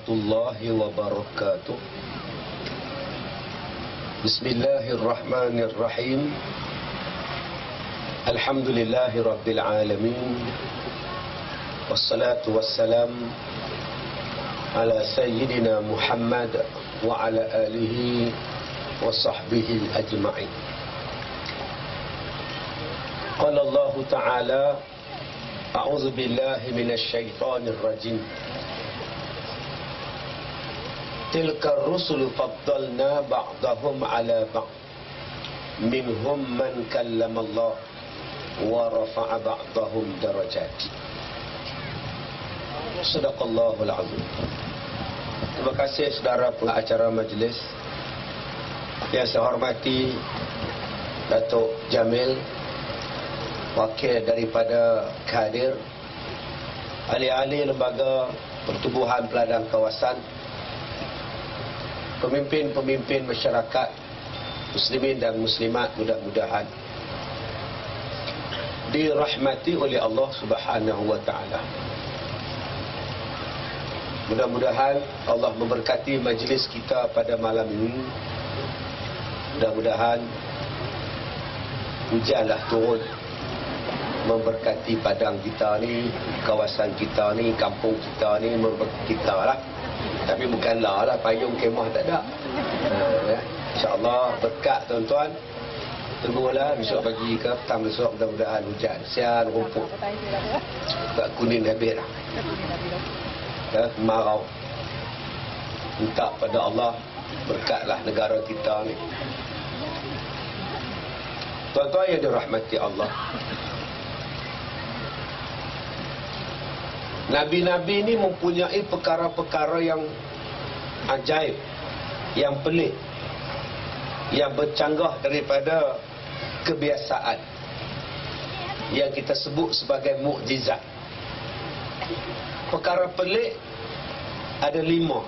Warahmatullahi wabarakatuh. Bismillahirrahmanirrahim. Alhamdulillahi rabbil alamin. Wassalatu wassalam ala sayyidina Muhammad wa ala alihi wa sahbihi ajma'in. Qala Allah Ta'ala, a'udzu billahi minasy syaithanir rajim. Tilka ar-rusulu faddalna ba'dahum 'ala ba'd. Minhum man kallama Allah wa rafa'a ba'dahum darajat. Shadaqallahul 'azim. Terima kasih saudara pengacara majlis yang saya hormati, Datuk Jamil, wakil daripada Kadir, ahli-ahli lembaga pertubuhan peladang kawasan, pemimpin-pemimpin masyarakat muslimin dan muslimat, mudah-mudahan dirahmati oleh Allah Subhanahu wa taala. Mudah-mudahan Allah memberkati majlis kita pada malam ini. Mudah-mudahan hujanlah turun memberkati padang kita ni, kawasan kita ni, kampung kita ni, memberkati kita lah. Tapi bukanlah lah payung kemah tak ada. InsyaAllah berkat tuan-tuan. Tunggulah besok pagi ke petang besok, mudah-mudahan hujan. Sian rumput tak kuning habis lah. Kemarau. Minta pada Allah berkatlah negara kita ni. Tuan-tuan yang dirahmati Allah, Nabi-Nabi ni mempunyai perkara-perkara yang ajaib, yang pelik, yang bercanggah daripada kebiasaan, yang kita sebut sebagai mukjizat. Perkara pelik ada 5.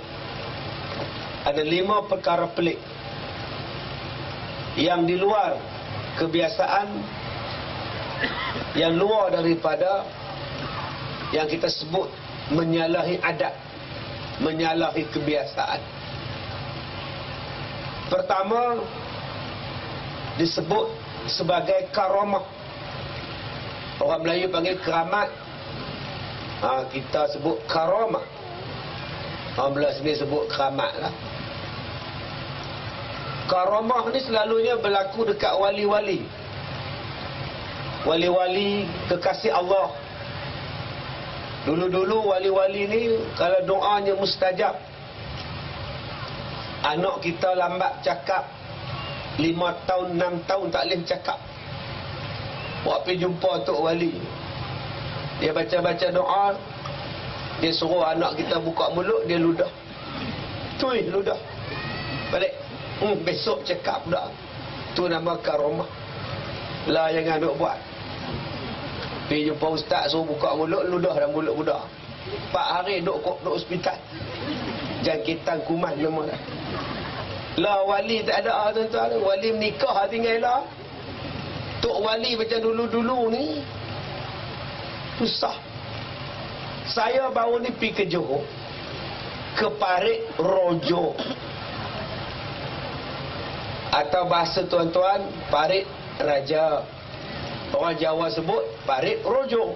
Ada 5 perkara pelik yang di luar kebiasaan, yang luar daripada yang kita sebut menyalahi adat, menyalahi kebiasaan. Pertama disebut sebagai karamah. Orang Melayu panggil keramat, kita sebut karamah. Orang Belah sini sebut keramat lah. Karamah ni selalunya berlaku dekat wali-wali, wali-wali kekasih Allah. Dulu-dulu wali-wali ni kalau doanya mustajab. Anak kita lambat cakap, 5 tahun, 6 tahun tak boleh cakap. Buat pergi jumpa Tok Wali, dia baca-baca doa, dia suruh anak kita buka mulut, dia ludah. Tui, ludah. Balik. Besok cakap dah. Tu nama karamah. Lah jangan duk buat. Pergi jumpa ustaz, suruh buka mulut, ludah dalam mulut budak. 4 hari duk hospital. Jangkitan kuman nama dah. Lah wali tak ada tuan-tuan. Wali menikah tinggal lah. Tok wali macam dulu-dulu ni susah. Saya baru ni pergi ke Johor, ke Parit Rojo, atau bahasa tuan-tuan Parit Raja. Orang Jawa sebut Parit Rojo.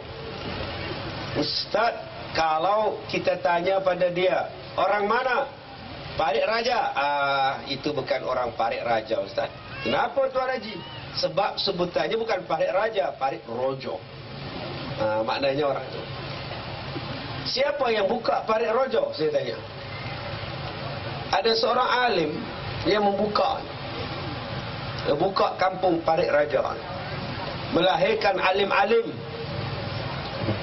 Ustaz, kalau kita tanya pada dia, orang mana? Parit Raja. Itu bukan orang Parit Raja, Ustaz. Kenapa Tuan Haji? Sebab sebutannya bukan Parit Raja, Parit Rojo. Maknanya orang itu. Siapa yang buka Parit Rojo? Saya tanya. Ada seorang alim yang membuka kampung Parit Raja, melahirkan alim-alim.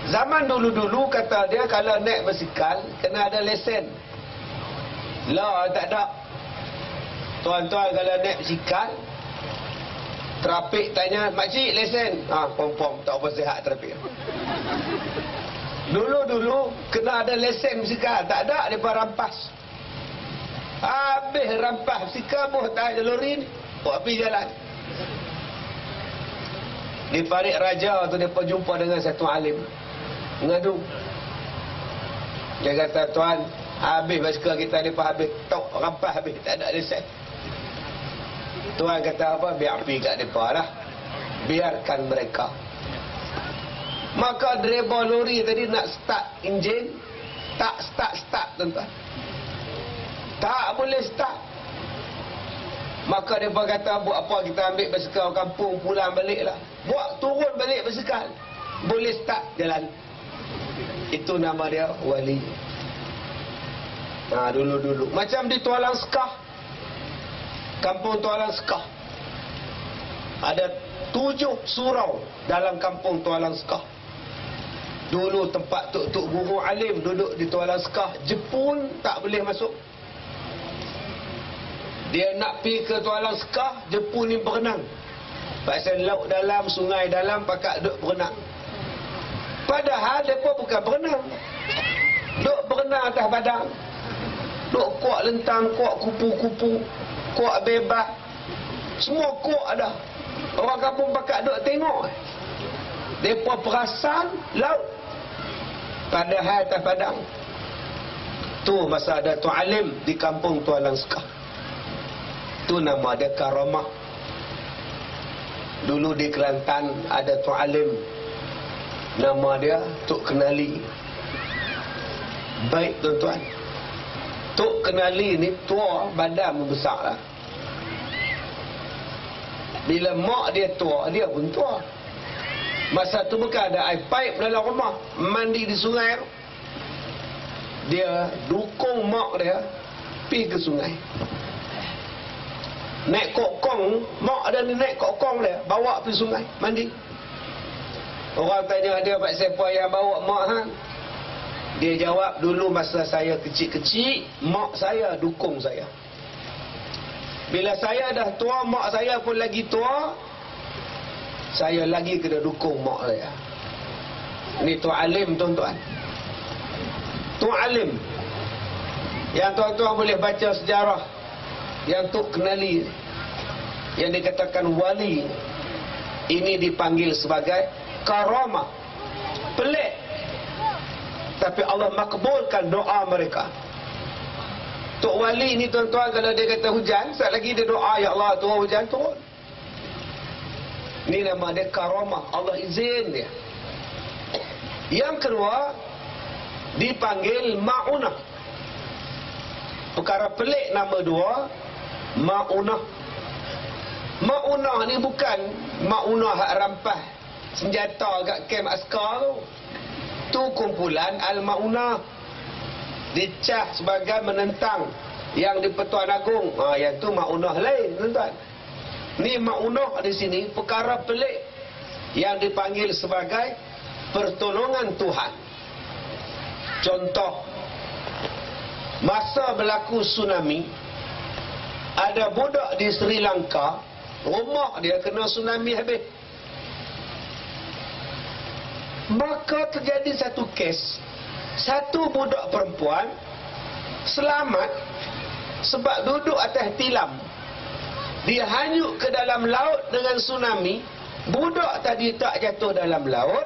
Zaman dulu-dulu kata dia kalau naik basikal kena ada lesen. Lah tak ada. Tuan-tuan kalau naik basikal, trafik tanya, "Makcik lesen?" Pom-pom, tak apa sihat trafik. Dulu-dulu kena ada lesen basikal, tak ada, mereka rampas. Habis rampas basikal pun tak ada lori ni, buat pergi jalan. Di Parit Raja tu dia jumpa dengan satu alim, mengadu. Dia kata, "Tuan, Habis basikal kita ni pun habis. Tok rampas habis. Tak ada lesen. Tuan kata apa? Biar pergi kat mereka lah. Biarkan mereka. Maka driver lori tadi nak start enjin. Tak start tuan-tuan. Tak boleh start. Maka mereka kata buat apa, kita ambil basikal kampung pulang balik lah. Buat turun balik basikal. Boleh start jalan. Itu nama dia wali. Dulu-dulu macam di Tualang Sekah, kampung Tualang Sekah, ada 7 surau dalam kampung Tualang Sekah. Dulu tempat tok-tok guru alim duduk di Tualang Sekah. Jepun tak boleh masuk. Dia nak pergi ke Tualang Sekah, Jepun ni berenang. Pasal laut dalam, sungai dalam, pakak duduk berenang. Padahal mereka bukan berenang. Duk berenang atas padang. Duk kuak lentang, kuak kupu-kupu, kuak bebas. Semua kuak ada. Orang kampung pakak duk tengok. Mereka perasan laut. Padahal atas padang. Tu masa ada Tok Alim di kampung Tualang Sekah. Tu nama dia Karamah. Dulu di Kelantan ada Tok Alim. Nama dia Tok Kenali. Baik tuan-tuan. Tok Kenali ni tua, badan membesar lah. Bila mak dia tua, dia pun tua. Masa tu bukan ada air pipe dalam rumah, mandi di sungai. Dia dukung mak dia pergi ke sungai. Naik kokong, mak dia ni naik kokong dia, bawa pergi sungai, mandi. Orang tanya dia, Pak siapa yang bawa mak hang? Dia jawab, dulu masa saya kecil-kecil, mak saya dukung saya. Bila saya dah tua, mak saya pun lagi tua, saya lagi kena dukung mak saya. Ni Tok Alim tuan-tuan. Tok Alim. Yang tuan-tuan boleh baca sejarah yang Tok Kenali, yang dikatakan wali, ini dipanggil sebagai karamah. Pelik. Tapi Allah makbulkan doa mereka. Tok wali ni tuan-tuan, kalau dia kata hujan, sekali lagi dia doa, ya Allah turun hujan, turun. Ini nama dia karamah. Allah izin dia. Yang kedua, dipanggil ma'unah. Perkara pelik nama dua, ma'unah. Ma'unah ni bukan ma'unah hak rampas senjata kat kem askar tu. Tu kumpulan al-ma'unah. Dicah sebagai menentang yang di Pertuan Agong. Yang tu ma'unah lain tuan-tuan. Ni ma'unah di sini perkara pelik yang dipanggil sebagai pertolongan Tuhan. Contoh, masa berlaku tsunami, ada budak di Sri Lanka, rumah dia kena tsunami habis. Maka terjadi satu kes, satu budak perempuan selamat sebab duduk atas tilam. Dia hanyut ke dalam laut dengan tsunami. Budak tadi tak jatuh dalam laut,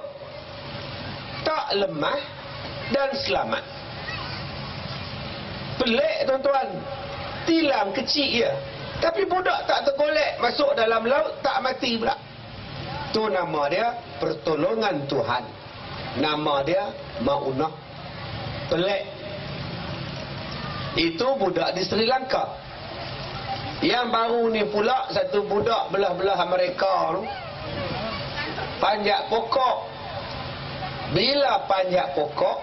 tak lemah dan selamat. Pelik tuan-tuan. Tilam kecil je, tapi budak tak tergolek masuk dalam laut, tak mati pula. Tu nama dia pertolongan Tuhan. Nama dia ma'unah. Pelik. Itu budak di Sri Lanka. Yang baru ni pula satu budak belah-belah Amerika tu, panjat pokok. Bila panjat pokok,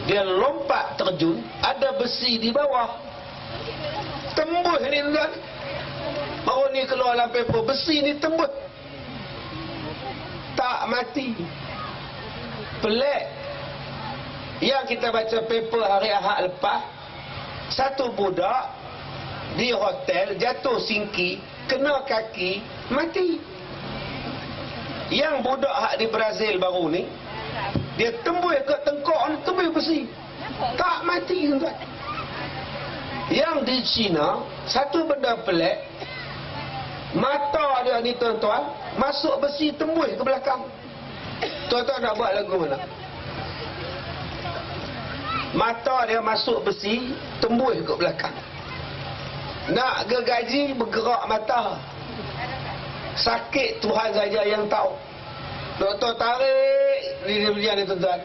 dia lompat terjun, ada besi di bawah. Tembus ni tuan. Baru ni keluar dalam paper, besi ni tembus. Tak mati. Pelik. Yang kita baca paper hari Ahad lepas, satu budak di hotel jatuh singki, kena kaki, mati. Yang budak hak di Brazil baru ni, dia tembus ke tengkok ni, tembus besi, tak mati tuan. Yang di China, satu benda pelik, mata dia ni tuan-tuan, masuk besi tembus ke belakang. Tuan-tuan nak buat lagu mana? Mata dia masuk besi, tembus ke belakang. Nak gergaji, bergerak mata. Sakit Tuhan saja yang tahu. Doktor tarik, dia berjalan ni tuan-tuan.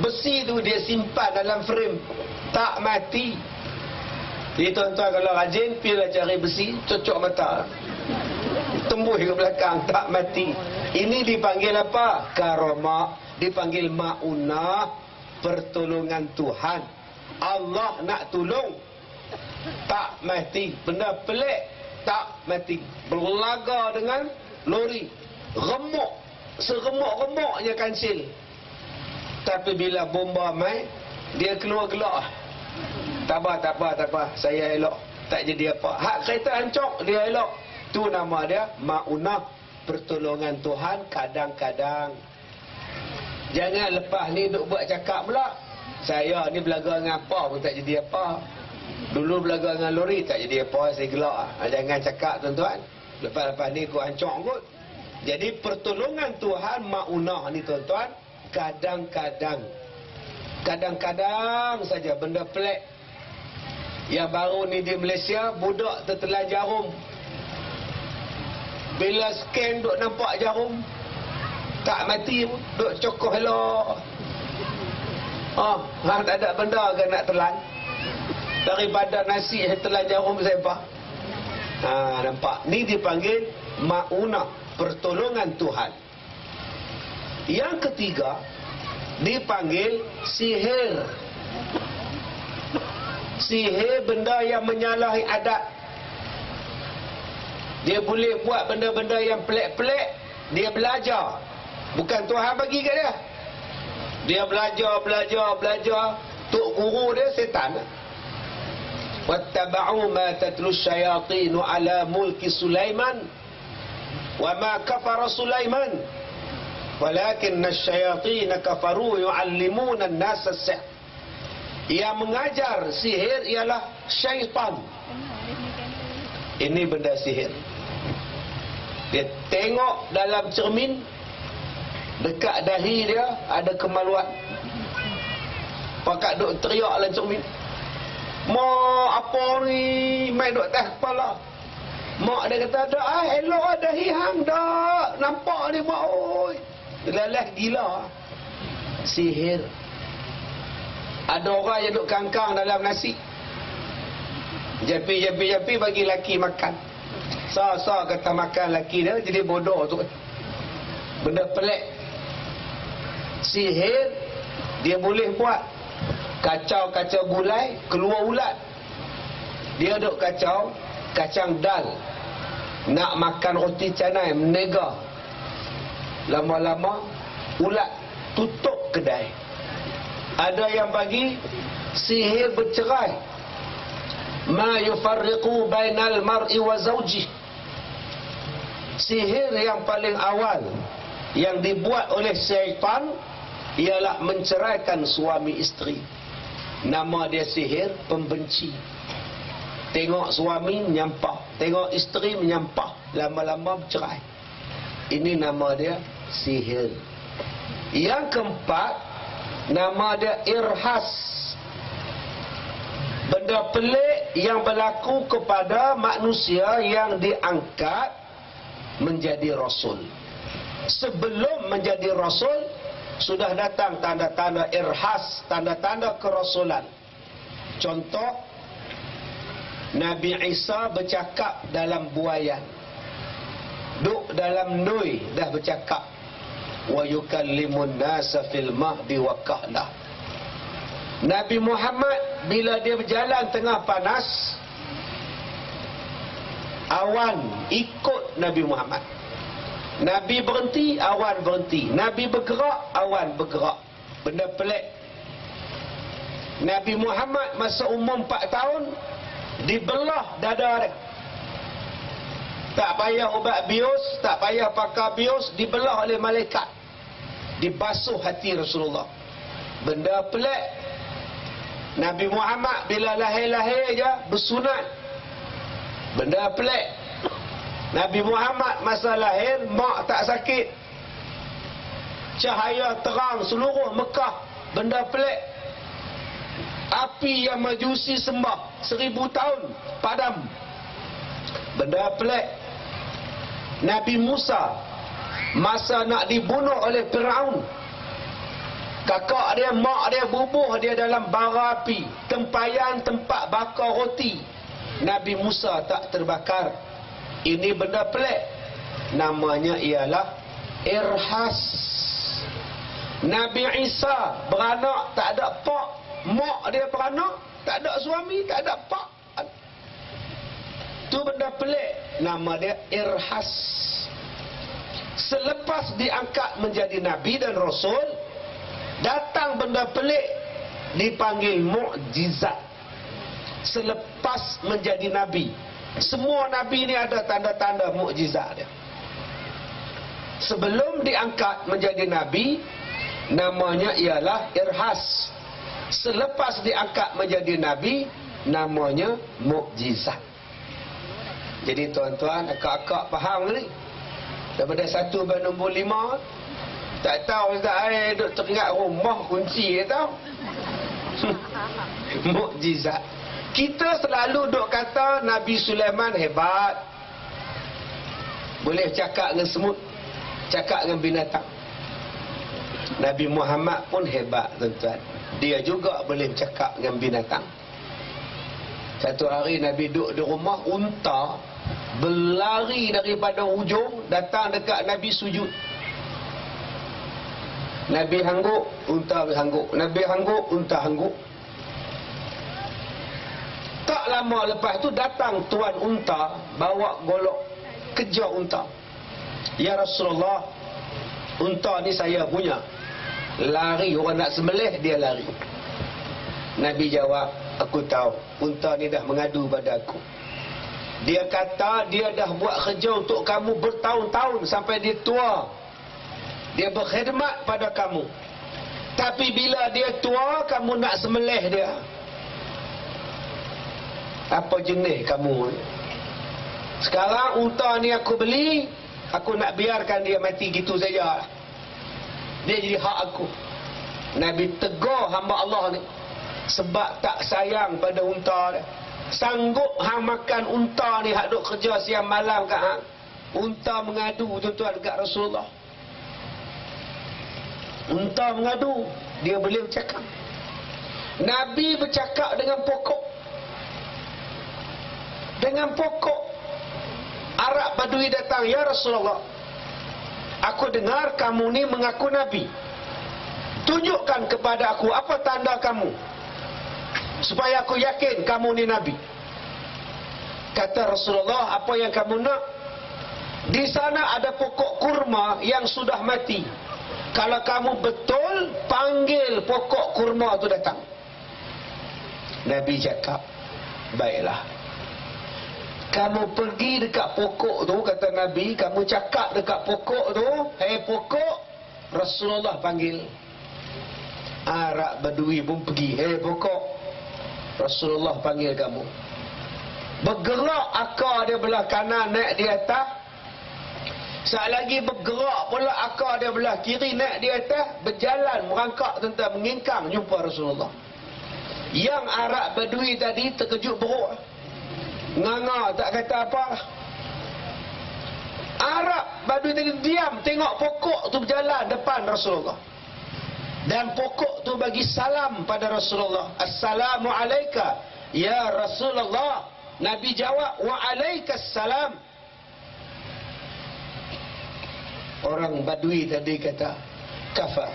Besi tu dia simpan dalam frame, tak mati. Jadi tuan-tuan kalau rajin, pergilah cari besi, cocok mata, tembus ke belakang, tak mati. Ini dipanggil apa? Karamah. Dipanggil ma'unah, pertolongan Tuhan. Allah nak tolong, tak mati. Benda pelik, tak mati. Berlaga dengan lori, remuk, seremuk-remuknya kancil. Tapi bila bomba mai, dia keluar gelak. Tak apa, saya elok, tak jadi apa. Hak kereta hancur, dia elok. Tu nama dia ma'unah, pertolongan Tuhan kadang-kadang. Jangan lepas ni duk buat cakap pula, saya ni belaga dengan apa pun tak jadi apa. Dulu belaga dengan lori tak jadi apa, saya gelak. Jangan cakap tuan-tuan, lepas-lepas ni kau hancur kot. Jadi pertolongan Tuhan ma'unah ni tuan-tuan, kadang-kadang saja. Benda pelik yang baru ni di Malaysia, budak tertelan jarum. Bila scan duk nampak jarum, tak mati pun, duk cokoh elok. Hang tak ada benda ke nak telan? Daripada nasi telan jarum sempah. Nampak? Ni dipanggil ma'unah, pertolongan Tuhan. Yang ketiga dipanggil sihir. Sihir benda yang menyalahi adat. Dia boleh buat benda-benda yang pelik-pelik. Dia belajar. Bukan Tuhan bagi kat dia. Dia belajar. Tok guru dia setan. Wattaba'u ma tatlu syayatin ala mulki Sulaiman wa ma kafara Sulaiman walakinna syayatin kafaru yu'allimuna an-nasa as-sihr. Yang mengajar sihir ialah syaitan. Ini benda sihir. Dia tengok dalam cermin, dekat dahi dia ada kemaluan. Pakat duk teriak dalam cermin, "Mak, apa ni? Main duk atas kepala." Mak dia kata, "Dah elok dahi hang dah. Nampak ni mak oi." Lelah gila. Sihir. Ada orang yang duk kangkang dalam nasi. Japi bagi laki makan. Sa kata makan laki dia, jadi bodoh tu. Benda pelik. Sihir dia boleh buat. Kacau gulai, keluar ulat. Dia duk kacau kacang dal, nak makan roti canai, menega. Lama-lama ulat tutup kedai. Ada yang bagi sihir bercerai. Ma yufarriqu bainal mar'i wa zawjih. Sihir yang paling awal yang dibuat oleh syaitan ialah menceraikan suami isteri. Nama dia sihir pembenci. Tengok suami menyampah, tengok isteri menyampah, lama-lama bercerai. Ini nama dia sihir. Yang keempat, nama dia irhas. Benda pelik yang berlaku kepada manusia yang diangkat menjadi rasul. Sebelum menjadi rasul, sudah datang tanda-tanda irhas, tanda-tanda kerasulan. Contoh, Nabi Isa bercakap dalam buayan. Duk dalam nui dah bercakap. Wa yukallimun nasa fil mahdi wa kahlah. Nabi Muhammad bila dia berjalan tengah panas, awan ikut Nabi Muhammad. Nabi berhenti, awan berhenti. Nabi bergerak, awan bergerak. Benda pelik. Nabi Muhammad masa umur 4 tahun dibelah dada dia. Tak payah ubat bius, tak payah pakai bius, dibelah oleh malaikat. Dibasuh hati Rasulullah. Benda pelik. Nabi Muhammad bila lahir-lahir je bersunat. Benda pelik. Nabi Muhammad masa lahir mak tak sakit. Cahaya terang seluruh Mekah. Benda pelik. Api yang Majusi sembah 1000 tahun padam. Benda pelik. Nabi Musa masa nak dibunuh oleh Firaun, kakak dia, mak dia bubuh dia dalam bara api, tempayan tempat bakar roti. Nabi Musa tak terbakar. Ini benda pelik. Namanya ialah irhas. Nabi Isa beranak tak ada pak, mak dia beranak tak ada suami, tak ada pak. Tu benda pelik. Nama dia irhas. Selepas diangkat menjadi Nabi dan Rasul, datang benda pelik, dipanggil mukjizat. Selepas menjadi Nabi, semua Nabi ni ada tanda-tanda mukjizat dia. Sebelum diangkat menjadi Nabi, namanya ialah irhas. Selepas diangkat menjadi Nabi, namanya mukjizat. Jadi tuan-tuan, akak-akak faham ni? Daripada 1 nombor 5, tak tahu Ustaz, duk teringat rumah kunci dia tahu. Mukjizat. Kita selalu duk kata Nabi Sulaiman hebat, boleh cakap dengan semut, cakap dengan binatang. Nabi Muhammad pun hebat tuan-tuan, dia juga boleh cakap dengan binatang. Satu hari Nabi duduk di rumah, unta berlari daripada hujung datang dekat Nabi sujud. Nabi hangguk, unta hangguk. Nabi hangguk, unta hangguk. Tak lama lepas tu datang tuan unta bawa golok, kejar unta. Ya Rasulullah, unta ni saya punya. Lari, orang nak sembelih dia lari. Nabi jawab, aku tahu unta ni dah mengadu pada aku. Dia kata dia dah buat kerja untuk kamu bertahun-tahun sampai dia tua. Dia berkhidmat pada kamu. Tapi bila dia tua, kamu nak sembelih dia. Apa jenis kamu? Sekarang unta ni aku beli, aku nak biarkan dia mati gitu saja. Dia jadi hak aku. Nabi tegur hamba Allah ni sebab tak sayang pada unta dia. Sanggup hang makan unta ni hak duk kerja siang malam kat hang. Unta mengadu tuan-tuan dekat Rasulullah. Unta mengadu, dia boleh bercakap. Nabi bercakap dengan pokok. Dengan pokok. Arab Badui datang, ya Rasulullah, aku dengar kamu ni mengaku Nabi. Tunjukkan kepada aku apa tanda kamu, supaya aku yakin kamu ni Nabi. Kata Rasulullah, apa yang kamu nak? Di sana ada pokok kurma yang sudah mati. Kalau kamu betul, panggil pokok kurma tu datang. Nabi cakap, baiklah. Kamu pergi dekat pokok tu, kata Nabi, kamu cakap dekat pokok tu, hei pokok, Rasulullah panggil. Arab Badui pun pergi, hei pokok, Rasulullah panggil kamu. Bergerak akar dia belah kanan naik di atas. Saat lagi bergerak pula akar dia belah kiri naik di atas. Berjalan merangkak tentang mengingkang jumpa Rasulullah. Yang Arab Badui tadi terkejut beruk, nganga tak kata apa. Arab Badui tadi diam tengok pokok tu berjalan depan Rasulullah. Dan pokok tu bagi salam pada Rasulullah. Assalamu alayka ya Rasulullah. Nabi jawab, wa alaikassalam. Orang Badui tadi kata, kafah,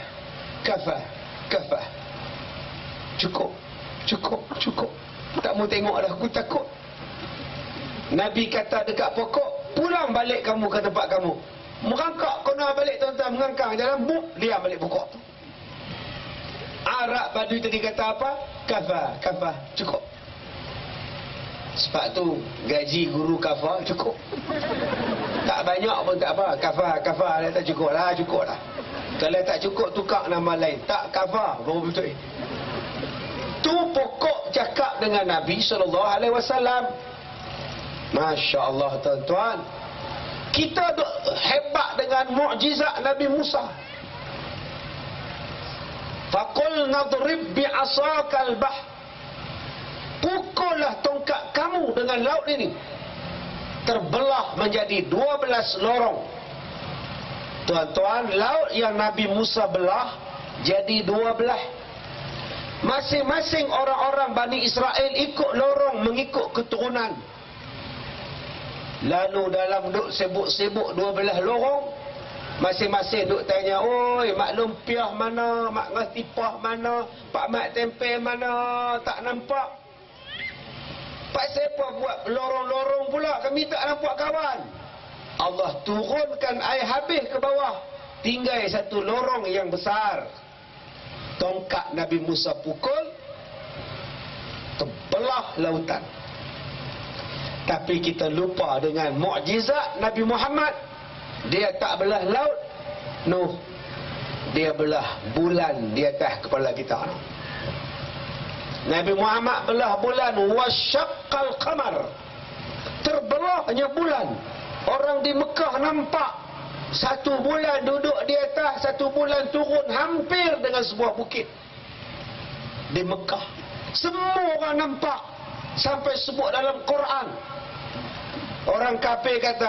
kafah, kafah. Cukup, cukup, cukup. Tak mau tengok dah, aku takut. Nabi kata dekat pokok, pulang balik kamu ke tempat kamu. Merangkak kena balik tuan-tuan, mengangkang jalan, buk, diam balik pokok tu. Arab Badui tadi kata apa? Kafah, kafah, cukup. Sebab tu gaji guru kafah cukup. Tak banyak pun tak apa. Kafah, kafah dah tak cukup lah, cukup lah. Kalau tak cukup tukar nama lain. Tak kafah, baru betul. Tu pokok cakap dengan Nabi SAW. Masya Allah tuan-tuan. Kita hebat dengan mukjizat Nabi Musa. Faqul nadrib bi'asakal bah. permukaan laut ini terbelah menjadi 12 lorong. Tuan-tuan, laut yang Nabi Musa belah jadi 12. Masing-masing orang-orang Bani Israel ikut lorong mengikut keturunan. Lalu dalam duk sibuk-sibuk 12 lorong, masing-masing duk tanya, oi, Mak Lumpiah mana, Mak Ngatipah mana, Pak Mak Tempe mana, tak nampak. Pak siapa buat lorong-lorong pula, kami tak nampak kawan. Allah turunkan air habis ke bawah, tinggal satu lorong yang besar. Tongkat Nabi Musa pukul, terbelah lautan. Tapi kita lupa dengan mukjizat Nabi Muhammad. Dia tak belah laut, Nuh, dia belah bulan di atas kepala kita. Nabi Muhammad belah bulan, wasyaqqal qamar, terbelahnya bulan. Orang di Mekah nampak, satu bulan duduk di atas, satu bulan turun hampir dengan sebuah bukit di Mekah. Semua orang nampak, sampai sebut dalam Quran. Orang kafir kata,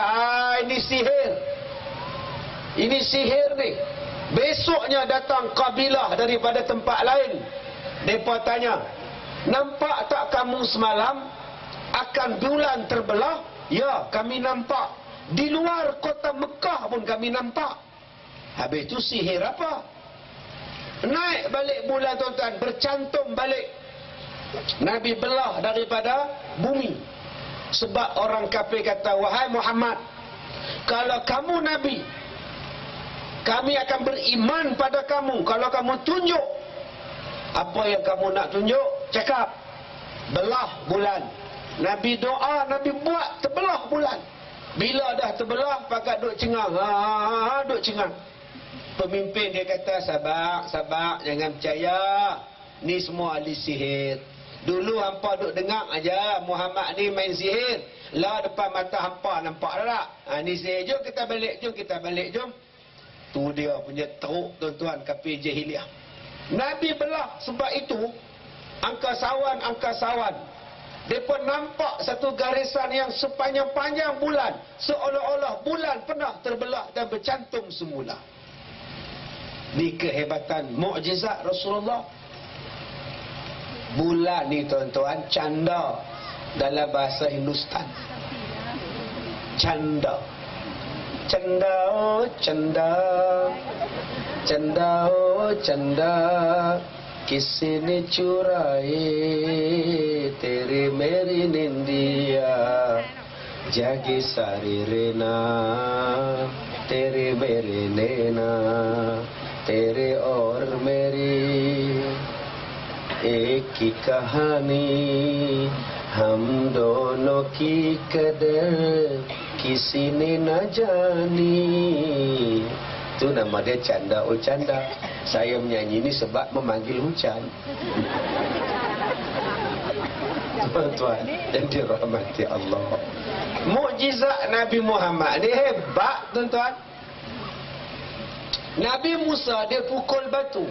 ini sihir, ini sihir ni. Besoknya datang kabilah daripada tempat lain. Mereka tanya, nampak tak kamu semalam akan bulan terbelah? Ya, kami nampak. Di luar kota Mekah pun kami nampak. Habis itu sihir apa? Naik balik bulan, tuan-tuan, bercantum balik. Nabi belah daripada bumi. Sebab orang kafir kata, wahai Muhammad, kalau kamu Nabi, kami akan beriman pada kamu kalau kamu tunjuk apa yang kamu nak tunjuk. Cakap, belah bulan. Nabi doa, Nabi buat, terbelah bulan. Bila dah terbelah, pakat duk cengang, duk cengang. Pemimpin dia kata, sabar, jangan percaya, ni semua ahli sihir. Dulu hampa duk dengar aja Muhammad ni main sihir, lah depan mata hampa nampak tak? Ni sihir, jom kita balik, jom. Tu dia punya teruk, tuan-tuan, kafir jahiliah. Nabi belah, sebab itu angkasawan mereka nampak satu garisan yang sepanjang-panjang bulan, seolah-olah bulan pernah terbelah dan bercantum semula. Ini kehebatan mukjizat Rasulullah. Bulan ni, tuan-tuan, canda dalam bahasa Hindustan. Canda. Canda, oh canda, canda, oh canda, किसी ने चुराए तेरे मेरी निंदिया, जागी सारी रेना तेरे मेरे नैना, तेरे और मेरी एक की कहानी, हम दोनों की कदर किसी ने न जानी. Itu nama dia Canda Oh Canda. Saya menyanyi ini sebab memanggil hujan. Tuan-tuan yang dirahmati Allah, mukjizat Nabi Muhammad dia hebat, tuan-tuan. Nabi Musa dia pukul batu.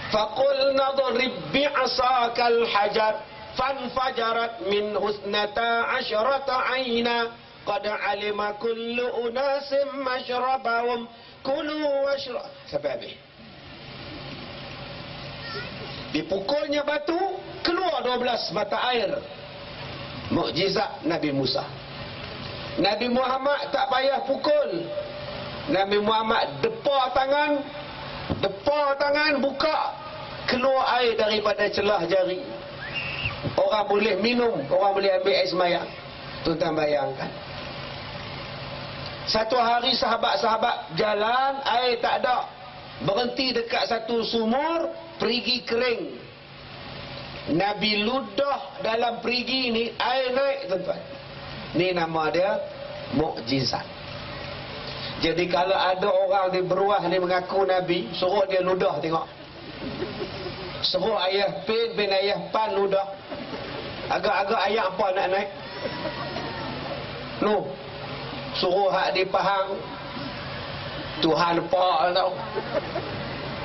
Faqul nadrib bi'asakal hajar fanfajarat min husnata asyrata ayna qad alima kullu unasim mashrabahum kulu washrab. Sampai habis. Dipukulnya batu, keluar 12 mata air. Mukjizat Nabi Musa. Nabi Muhammad tak payah pukul. Nabi Muhammad depa tangan, buka, keluar air daripada celah jari. Orang boleh minum, orang boleh ambil air semayang. Tuan-tuan bayangkan. Satu hari sahabat-sahabat jalan, air tak ada. Berhenti dekat satu sumur, perigi kering. Nabi ludah dalam perigi ni, air naik, tuan-tuan. Ni nama dia mukjizat. Jadi kalau ada orang di beruah ni mengaku Nabi, suruh dia ludah tengok. Suruh ayah pin ayah pan ludah. Agak-agak ayat apa nak naik? No. Suruh hak di Pahang, Tuhan Pak tau.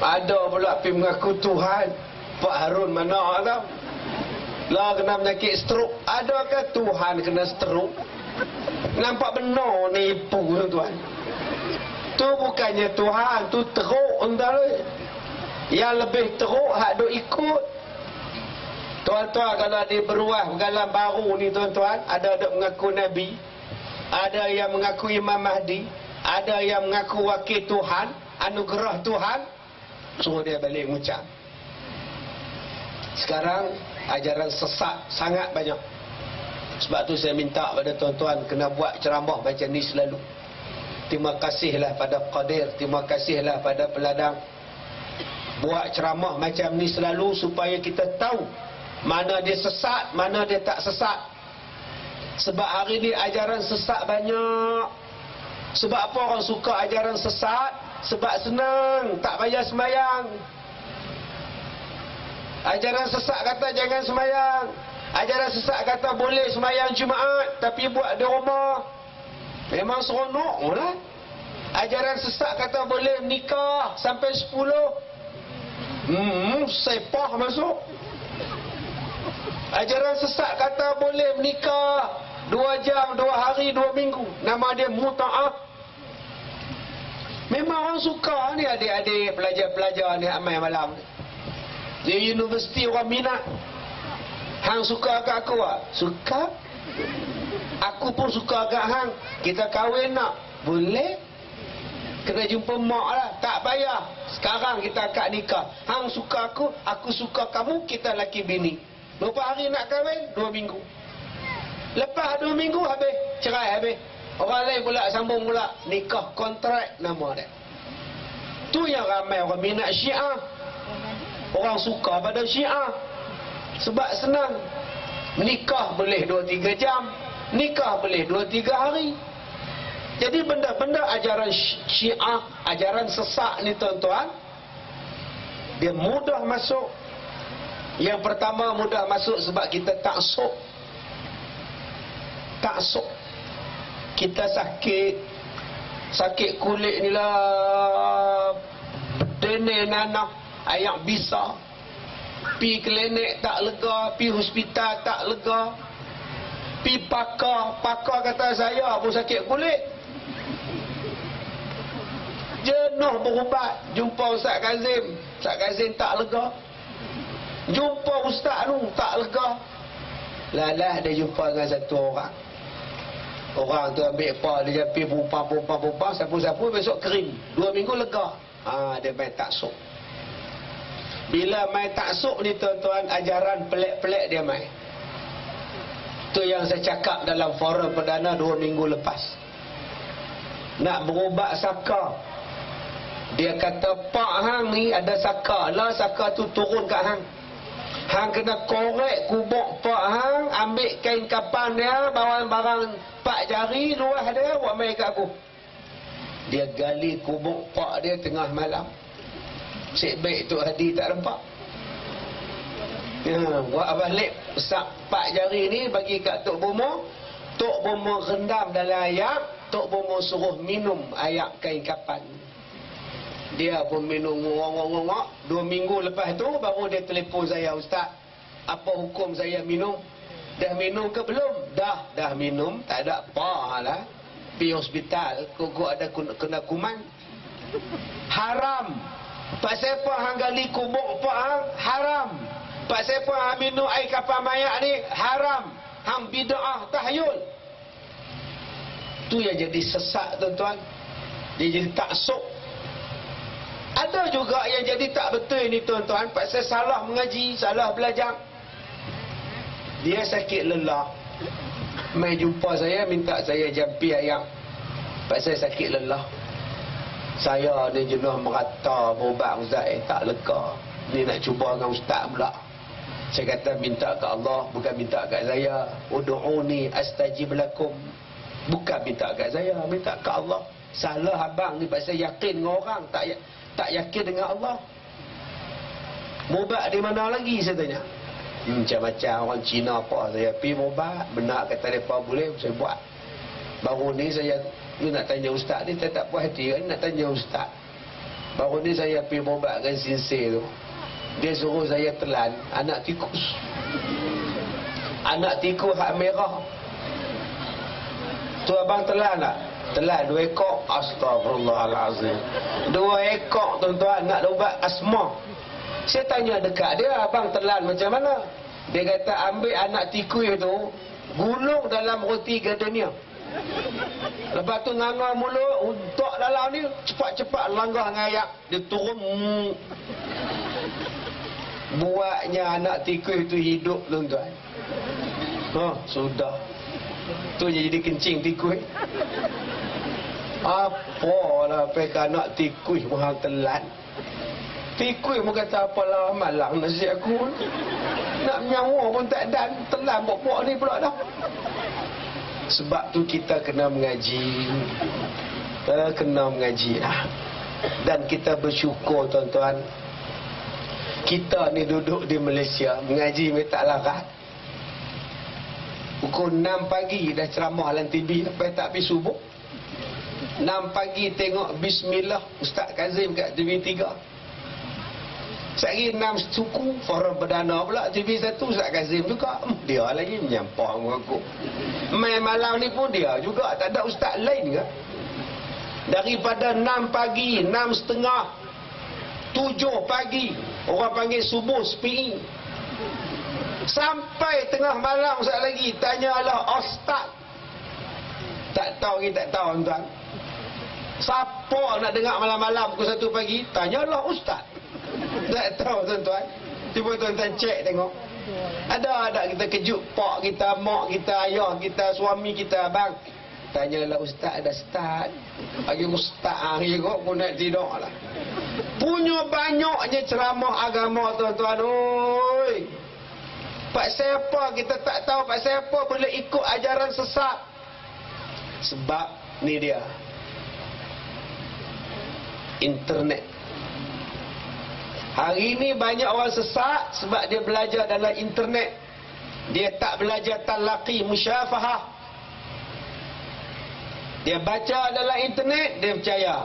Ada pula pergi mengaku Tuhan. Pak Harun mana tau. Lah kena penyakit stroke. Adakah Tuhan kena stroke? Nampak benar nipu tuan. Tu bukannya Tuhan, tu teruk entah. Yang lebih teruk hak duk ikut. Tuan-tuan, kalau ada beruah dalam baru ni tuan-tuan, ada duk mengaku Nabi, ada yang mengaku Imam Mahdi, ada yang mengaku wakil Tuhan, anugerah Tuhan, suruh dia balik mengucap. Sekarang ajaran sesat sangat banyak. Sebab tu saya minta pada tuan-tuan kena buat ceramah macam ni selalu. Terima kasihlah pada Qadir, terima kasihlah pada Peladang. Buat ceramah macam ni selalu supaya kita tahu mana dia sesat, mana dia tak sesat. Sebab hari ni ajaran sesat banyak. Sebab apa orang suka ajaran sesat? Sebab senang, tak payah sembahyang. Ajaran sesat kata jangan sembahyang. Ajaran sesat kata boleh sembahyang Jumaat tapi buat di rumah. Memang seronok lah. Ajaran sesat kata boleh nikah sampai 10. Sepah masuk. Ajaran sesat kata boleh menikah 2 jam, 2 hari, 2 minggu. Nama dia muta'ah. Memang orang suka ni adik-adik pelajar-pelajar ni amai malam ni. Di universiti orang minat. Hang suka kat aku tak? Suka. Aku pun suka kat hang. Kita kahwin nak? Boleh. Kena jumpa mak lah. Tak payah. Sekarang kita akad nikah. Hang suka aku suka kamu, kita laki bini. Berapa hari nak kahwin? 2 minggu. Lepas 2 minggu habis. Cerai habis. Orang lain pula sambung pula. Nikah kontrak nama dia. Tu yang ramai orang minat Syiah. Orang suka pada Syiah. Sebab senang. Nikah boleh 2-3 jam. Nikah boleh 2-3 hari. Jadi benda-benda ajaran Syiah, ajaran sesat ni tuan-tuan, dia mudah masuk. Yang pertama mudah masuk sebab kita taksub. Taksub. Kita sakit kulit ni lah, denir nanah, ayak bisa. Pi klinik tak lega, pi hospital tak lega. Pi pakar kata saya pun sakit kulit. Jenuh berubat. Jumpa Ustaz Kazim, Ustaz Kazim tak lega. Jumpa Ustaz tu tak lega. Lalah dia jumpa dengan satu orang. Orang tu ambil apa, dia pergi pumpah, sapu-sapu, besok kering. 2 minggu lega. Dia main taksub. Bila main taksub ni tuan-tuan, ajaran pelik-pelik dia main. Tu yang saya cakap dalam forum perdana 2 minggu lepas. Nak berubat saka. Dia kata, Pak hang ni ada saka. Lah saka tu turun kat hang. Hang kena korek kubuk Pak hang, ambil kain kapan dia, bawa barang 4 jari luah dia, buat main kat aku. Dia gali kubuk Pak dia tengah malam. Cik baik Tok Hadi tak nampak. Buat balik 4 jari ni bagi kat Tok Bomo. Tok Bomo rendam dalam ayak. Tok Bomo suruh minum ayak kain kapan. Dia pun minum ngorok-ngorok. 2 minggu lepas tu baru dia telefon saya, Ustaz, apa hukum saya minum? Dah minum ke belum? Dah minum. Tak ada apa lah. Pergi hospital, kok ada kena kuman. Haram. Pak siapa hang gali kubuk pak hang? Haram. Pak siapa hang minum air kapal mayat ni? Haram. Hang bid'ah tahyul. Tu yang jadi sesat tuan-tuan. Dia jadi taksub. Ada juga yang jadi tak betul ni tuan-tuan, pasal salah mengaji, salah belajar. Dia sakit lelah. Mai jumpa saya, minta saya jampi ayam. Pasal sakit lelah. Saya ni jenuh merata berubat Ustaz, tak lega. Ni nak cuba dengan Ustaz pula. Saya kata minta ke Allah, bukan minta kat saya. Ud'uni astajib lakum. Bukan minta kat saya, minta ke Allah. Salah abang ni pasal yakin dengan orang, tak yakin dengan Allah. Mubat di mana lagi saya tanya. Macam-macam orang Cina apa. Saya pergi mubat, benar kata mereka boleh, saya buat. Baru ni saya nak tanya Ustaz ni, saya tak puas hati kan nak tanya Ustaz. Baru ni saya pergi mubat dengan Sinsir tu. Dia suruh saya telan anak tikus. anak tikus hak merah. Tu abang telan tak? Telan 2 ekor. Astagfirullahalazim. 2 ekor tuan-tuan nak ubat asma. Saya tanya dekat dia, abang telan macam mana? Dia kata ambil anak tikus tu, gulung dalam roti gardenia. Lepas tu nganga mulut, untuk dalam ni cepat-cepat langgah ngayak. Dia turun. Buatnya anak tikus tu hidup tuan-tuan. Sudah. Tu jadi kencing tikus. Apalah pek anak tikus mahal telan. Tikus pun kata apalah malang nasi aku. Nak nyawa pun tak dan. Telan bok-bok ni pula dah. Sebab tu kita kena mengaji. Kena mengaji lah. Dan kita bersyukur tuan-tuan. Kita ni duduk di Malaysia mengaji tak larat. Pukul 6 pagi dah ceramah dalam TV sampai tak pergi subuh. 6 pagi tengok Bismillah Ustaz Kazim kat TV3. Sekali 6 suku forum perdana pula TV1 Ustaz Kazim juga. Dia lagi menyampah dengan aku. Main malam ni pun dia juga, tak ada ustaz lain ke? Daripada 6 pagi, 6:30, 7 pagi orang panggil subuh SPI, sampai tengah malam sekali lagi tanyalah ustaz. Tak tahu kita tak tahu tuan. Siapa nak dengar malam-malam pukul 1 pagi, tanyalah ustaz. Tak tahu tuan-tuan. Cuba tuan-tuan cek tengok. Ada kita kejut pak kita, mak kita, ayah kita, suami kita, bang. Tanyalah ustaz ada start. Bagi ustaz hari kok pun nak tidur lah. Punya banyaknya ceramah agama tuan-tuan. Oi. Pak siapa kita tak tahu, pak siapa boleh ikut ajaran sesat. Sebab ni dia. Internet. Hari ini banyak orang sesat sebab dia belajar dalam internet. Dia tak belajar talaqi musyafahah. Dia baca dalam internet, dia percaya.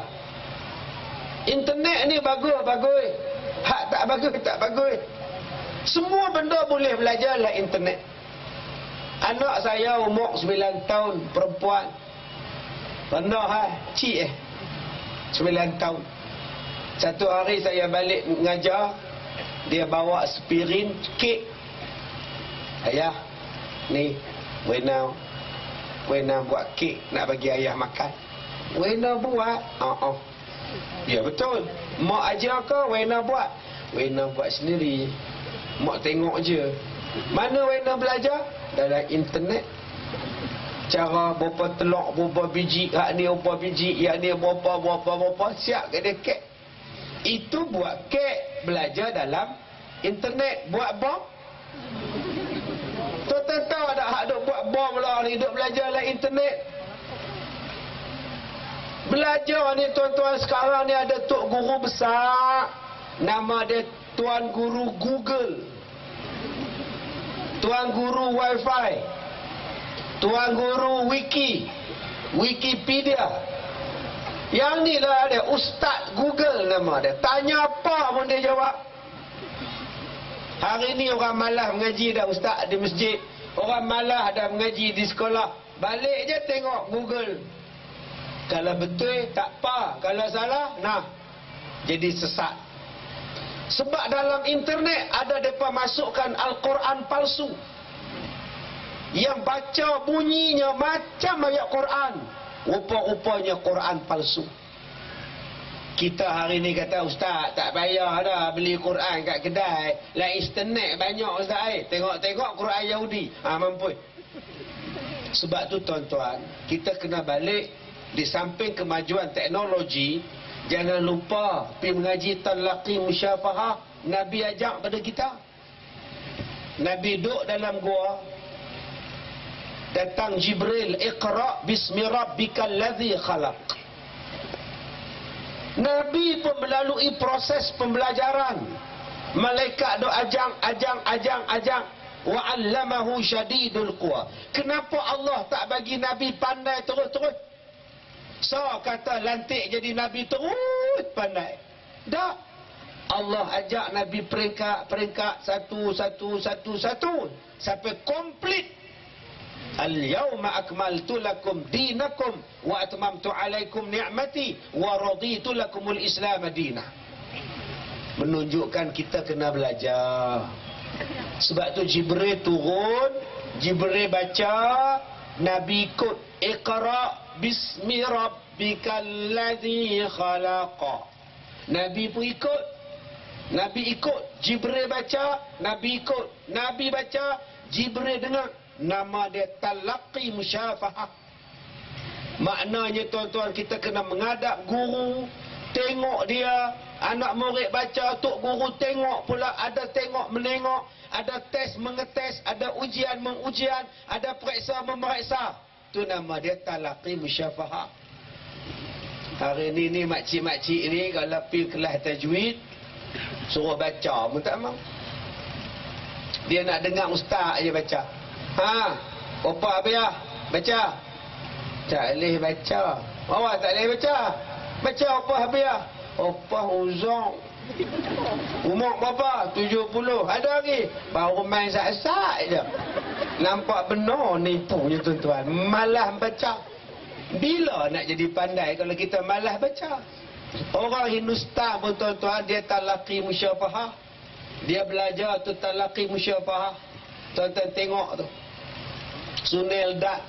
Internet ni bagus. Hak tak bagus. Semua benda boleh belajar dalam internet. Anak saya umur 9 tahun, perempuan. Rendah cik 9 tahun. Satu hari saya balik mengajar, dia bawa aspirin, kek. Ayah, ni, Wena buat kek nak bagi ayah makan. Wena buat? Ya betul. Mak ajar ke Wena buat? Wena buat sendiri. Mak tengok je. Mana Wena belajar? Dalam internet. Cara berapa telur, berapa biji, hak ni berapa biji, yang ni berapa, siap ke dia kek. Itu buat kek, belajar dalam internet. Buat bom. Tuan-tuan tahu ada hak duk buat bom lah ni, duk belajar dalam internet. Belajar ni tuan-tuan, sekarang ni ada tok guru besar, nama dia Tuan Guru Google, Tuan Guru Wi-Fi, Tuan Guru Wikipedia. Yang ni lah dia Ustaz Google nama dia. Tanya apa pun dia jawab. Hari ni orang malas mengaji dah ustaz di masjid. Orang malas dah mengaji di sekolah. Balik je tengok Google. Kalau betul tak apa. Kalau salah, jadi sesat. Sebab dalam internet ada mereka masukkan Al-Quran palsu. Yang baca bunyinya macam ayat Quran. Rupa-rupanya Quran palsu. Kita hari ni kata ustaz tak payah dah beli Quran kat kedai. Lah internet banyak ustaz tengok Quran Yahudi. Mampu. Sebab tu tuan-tuan, kita kena balik di samping kemajuan teknologi, jangan lupa pergi mengaji talaqi musyafahah. Nabi ajak pada kita. Nabi duduk dalam gua. Datang Jibril, Iqra bismi rabbikal ladzi khalaq. Nabi pun melalui proses pembelajaran. Malaikat duk ajang. Wa 'allamahu syadidul quwa. Kenapa Allah tak bagi Nabi pandai terus-terus? So kata lantik jadi Nabi terus pandai. Dah. Allah ajak Nabi peringkat satu sampai komplit. Al-yawma akmaltu lakum dinakum wa atmamtu alaikum ni'mati wa raditu lakumul Islam madinah. Menunjukkan kita kena belajar. Sebab tu Jibril turun, Jibril baca, Nabi ikut. Iqra bismi rabbikal ladzi khalaqa. Nabi pun ikut. Nabi ikut. Jibril baca, Nabi ikut. Nabi baca, Jibril dengar. Nama dia talaqi musyafahah. Maknanya tuan-tuan, kita kena menghadap guru, tengok dia. Anak murid baca, tok guru tengok pula. Ada tengok menengok, ada tes mengetes, ada ujian mengujian, ada periksa memeriksa. Tu nama dia talaqi musyafahah. Hari ni makcik-makcik ni kalau pergi kelas tajwid, suruh baca pun tak mau. Dia nak dengar ustaz je baca. Opa Abiah baca. Tak boleh baca. Awak tak boleh baca. Baca Opa Abiah. Opa uzong. Umur berapa? 70. Ada lagi. Baru main sak-sak je. Nampak benar nipunya tuan-tuan. Malah baca. Bila nak jadi pandai kalau kita malah baca? Orang Hindustan pun tuan-tuan, dia talaqi musyafahah. Dia belajar tu talaqi musyafahah. Tuan-tuan tengok tu. Sunil Dat.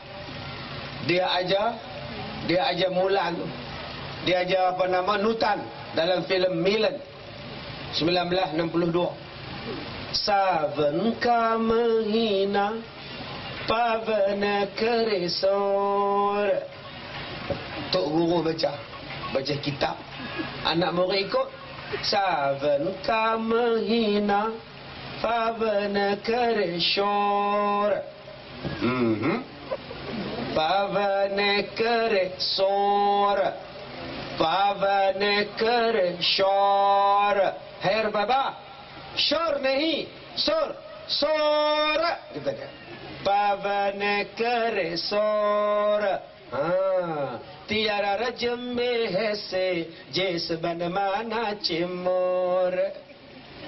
Dia ajar Mulan tu. Dia ajar apa nama Nutan dalam filem Milan 1962. Savan ka mahina pavana karesor. Tok guru baca kitab. Anak murid ikut. Savan ka mahina pavana karesor. Pavane kare sor, pavane kare shor. Her baba, shor nahi, sor, sor. Kita dia. Pavane kare sor. Tiara rajam mein hai se, jes ban mana cimor.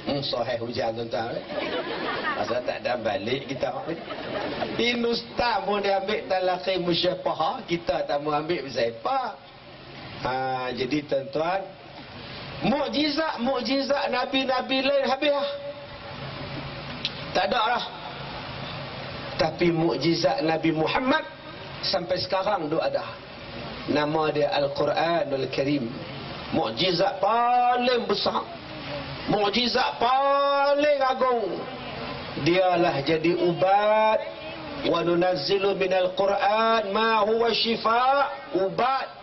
Sahih hujan tuan-tuan. Pasal tak ada balik kita. Hindustan pun dia ambil talaqi musyafahah, kita tak mau ambil siapa. Jadi tuan-tuan, mukjizat nabi-nabi lain habis lah. Tak ada lah. Tapi mukjizat Nabi Muhammad sampai sekarang tu ada. Nama dia Al-Quranul Karim. Mukjizat paling besar, mukjizat paling agung. Dialah jadi ubat. Wa nunazzilu minal Quran ma huwa shifa. Ubat.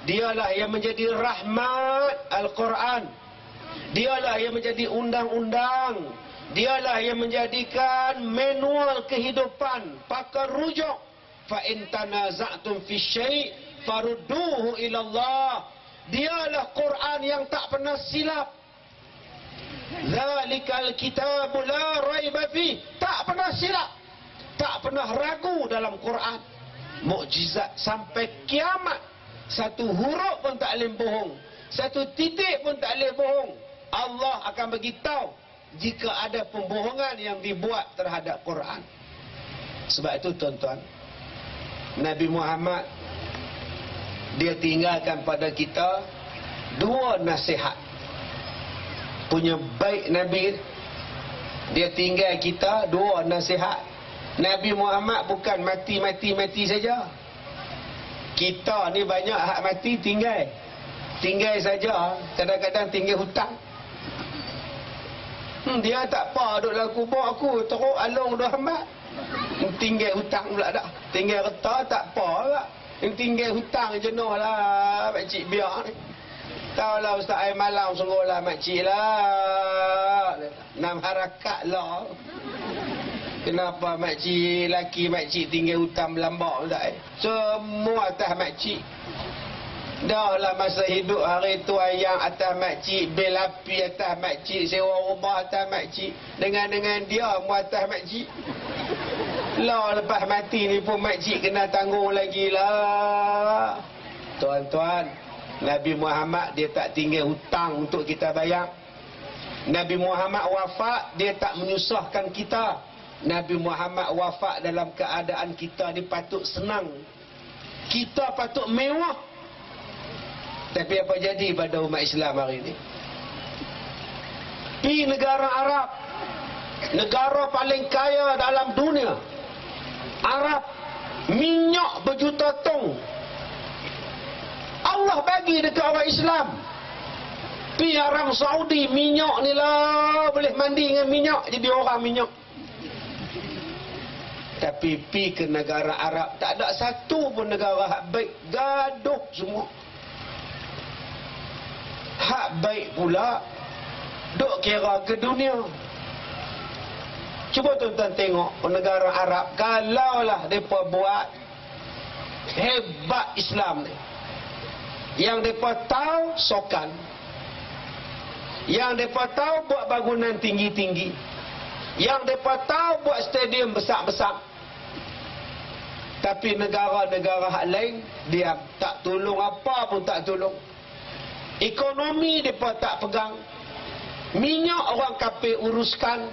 Dialah yang menjadi rahmat Al-Quran. Dialah yang menjadi undang-undang. Dialah yang menjadikan manual kehidupan, pakar rujuk. Fa in tanaza'tum fi syai' farudduhu ila Allah. Dialah Quran yang tak pernah silap. Zalikal kitabu la raiba fi. Tak pernah silap, tak pernah ragu dalam Quran. Mukjizat sampai kiamat. Satu huruf pun tak boleh bohong, satu titik pun tak boleh bohong. Allah akan beritahu jika ada pembohongan yang dibuat terhadap Quran. Sebab itu tuan-tuan, Nabi Muhammad dia tinggalkan pada kita dua nasihat. Punya baik Nabi, dia tinggal kita dua nasihat. Nabi Muhammad bukan mati saja. Kita ni banyak hak mati tinggal saja. Kadang-kadang tinggal hutang. Dia tak apa duduk dalam kubur aku, teruk alung dah hambat. Tinggal hutang pula dah. Tinggal reta tak apa lah. Tinggal hutang jenuh lah makcik biar ni. Tahu lah Ustaz air malam suruh lah makcik lah. 6 harakat lah. Kenapa makcik laki makcik tinggal hutang melambak Ustaz? Semua atas makcik. Dah lah masa hidup hari tu ayang atas makcik, bil api atas makcik, sewa rumah atas makcik. Dengan dia mu atas makcik. Lah lepas mati ni pun makcik kena tanggung lagi lah. Tuan-tuan, Nabi Muhammad dia tak tinggal hutang untuk kita bayar. Nabi Muhammad wafat, dia tak menyusahkan kita. Nabi Muhammad wafat dalam keadaan kita ni patut senang, kita patut mewah. Tapi apa jadi pada umat Islam hari ini? Di negara Arab, negara paling kaya dalam dunia, Arab, minyak berjuta tong Allah bagi dekat orang Islam. Pi Arab Saudi, minyak ni lah, boleh mandi dengan minyak, jadi orang minyak. Tapi pi ke negara Arab, tak ada satu pun negara hak baik, gaduh semua. Hak baik pula duk kira ke dunia. Cuba tuan-tuan tengok negara Arab, kalaulah mereka buat hebat Islam ni, yang mereka tahu sokan, yang mereka tahu buat bangunan tinggi-tinggi, yang mereka tahu buat stadium besar-besar. Tapi negara-negara hak lain diam, tak tolong, apa pun tak tolong. Ekonomi mereka tak pegang, minyak orang kafir uruskan.